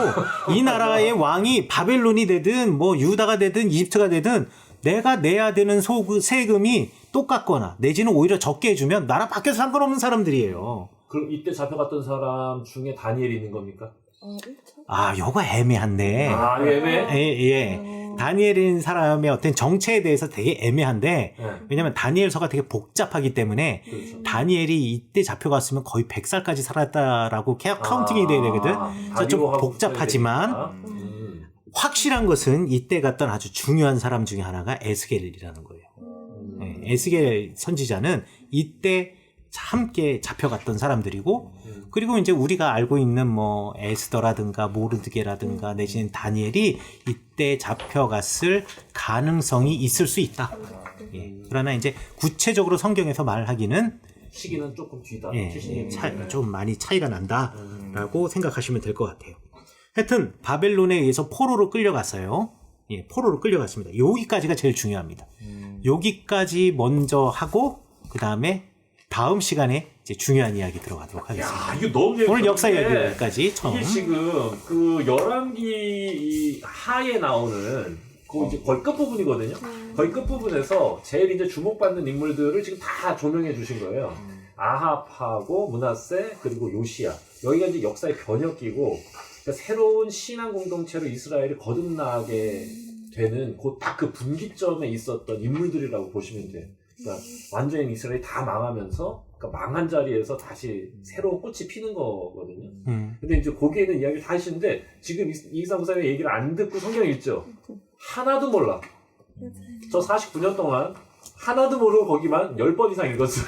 이 나라의 왕이 바벨론이 되든 뭐 유다가 되든 이집트가 되든 내가 내야 되는 세금이 똑같거나 내지는 오히려 적게 해주면 나라 밖에서 상관없는 사람들이에요. 그럼 이때 잡혀갔던 사람 중에 다니엘이 있는 겁니까? 요거 애매한데. 애매해? 예. 다니엘인 사람의 어떤 정체에 대해서 되게 애매한데, 왜냐면 다니엘서가 되게 복잡하기 때문에, 그렇죠. 다니엘이 이때 잡혀갔으면 거의 100살까지 살았다라고 카운팅이 돼야 되거든. 그래서 좀 복잡하지만, 확실한 것은 이때 갔던 아주 중요한 사람 중에 하나가 에스겔이라는 거예요. 에스겔 선지자는 이때 함께 잡혀갔던 사람들이고, 그리고 이제 우리가 알고 있는 뭐 에스더라든가 모르드게라든가 내지는 다니엘이 이때 잡혀갔을 가능성이 있을 수 있다. 그러나 이제 구체적으로 성경에서 말하기는 시기는 조금 뒤다. 좀 많이 차이가 난다라고 생각하시면 될 것 같아요. 하여튼 바벨론에 의해서 포로로 끌려갔어요. 포로로 끌려갔습니다. 여기까지가 제일 중요합니다. 여기까지 먼저 하고 그 다음 시간에 이제 중요한 이야기 들어가도록 하겠습니다. 야, 이거 너무 오늘 역사 이야기까지 처음. 이게 지금 그 열왕기 하에 나오는 그 이제 거의 끝 부분이거든요. 거의 끝 부분에서 제일 이제 주목받는 인물들을 지금 다 조명해 주신 거예요. 아합하고 문하세 그리고 요시야. 여기가 이제 역사의 변혁기고 그러니까 새로운 신앙 공동체로 이스라엘이 거듭나게 되는 딱 그 분기점에 있었던 인물들이라고 보시면 돼요. 그러니까 완전히 이스라엘이 다 망하면서 그러니까 망한 자리에서 다시 새로운 꽃이 피는 거거든요. 근데 이제 거기에는 이야기를 다 하시는데 지금 이기상 목사님의 얘기를 안 듣고 성경 읽죠. 하나도 몰라. 저 49년 동안 하나도 모르고 거기만 10번 이상 읽었어요.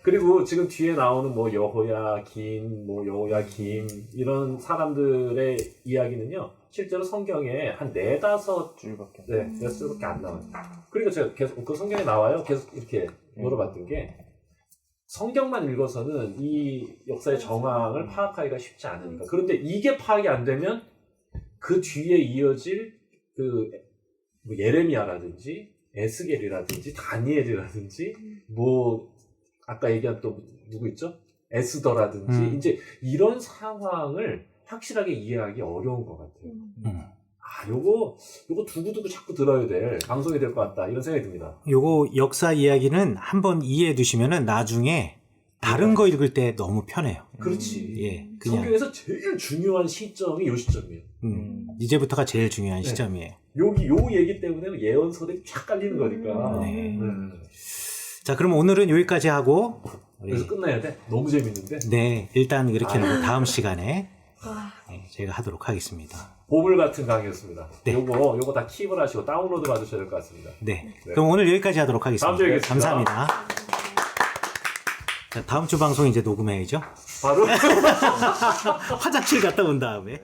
그리고 지금 뒤에 나오는 뭐 여호야긴, 뭐 여호야김 이런 사람들의 이야기는요. 실제로 성경에 한 4-5줄밖에 몇 줄밖에 안 나와요. 그러니까 제가 계속 그 성경에 나와요. 계속 이렇게 물어봤던 게 성경만 읽어서는 이 역사의 정황을 파악하기가 쉽지 않으니까. 그런데 이게 파악이 안 되면 그 뒤에 이어질 그 뭐 예레미야라든지 에스겔이라든지 다니엘이라든지 뭐 아까 얘기한 또 누구 있죠? 에스더라든지 이제 이런 상황을 확실하게 이해하기 어려운 것 같아요. 요거 두고두고 자꾸 들어야 될 방송이 될 것 같다 이런 생각이 듭니다. 요거 역사 이야기는 한번 이해해 두시면은 나중에 다른 거 읽을 때 너무 편해요. 그렇지. 그냥 성경에서 제일 중요한 시점이 요 시점이에요. 이제부터가 제일 중요한 시점이에요. 요 얘기 때문에 예언서들이 쫙 깔리는 거니까. 자, 그럼 오늘은 여기까지 하고 그래서 끝나야 돼? 너무 재밌는데? 네, 일단 이렇게는 다음 시간에 저희가 하도록 하겠습니다. 보물 같은 강의였습니다. 네. 요거 다 킵을 하시고 다운로드 받으셔야 될 것 같습니다. 네. 그럼 오늘 여기까지 하도록 하겠습니다. 다음 주에 뵙겠습니다. 감사합니다. 자, 다음 주 방송 이제 녹음해야죠. 바로 화장실 갔다 온 다음에.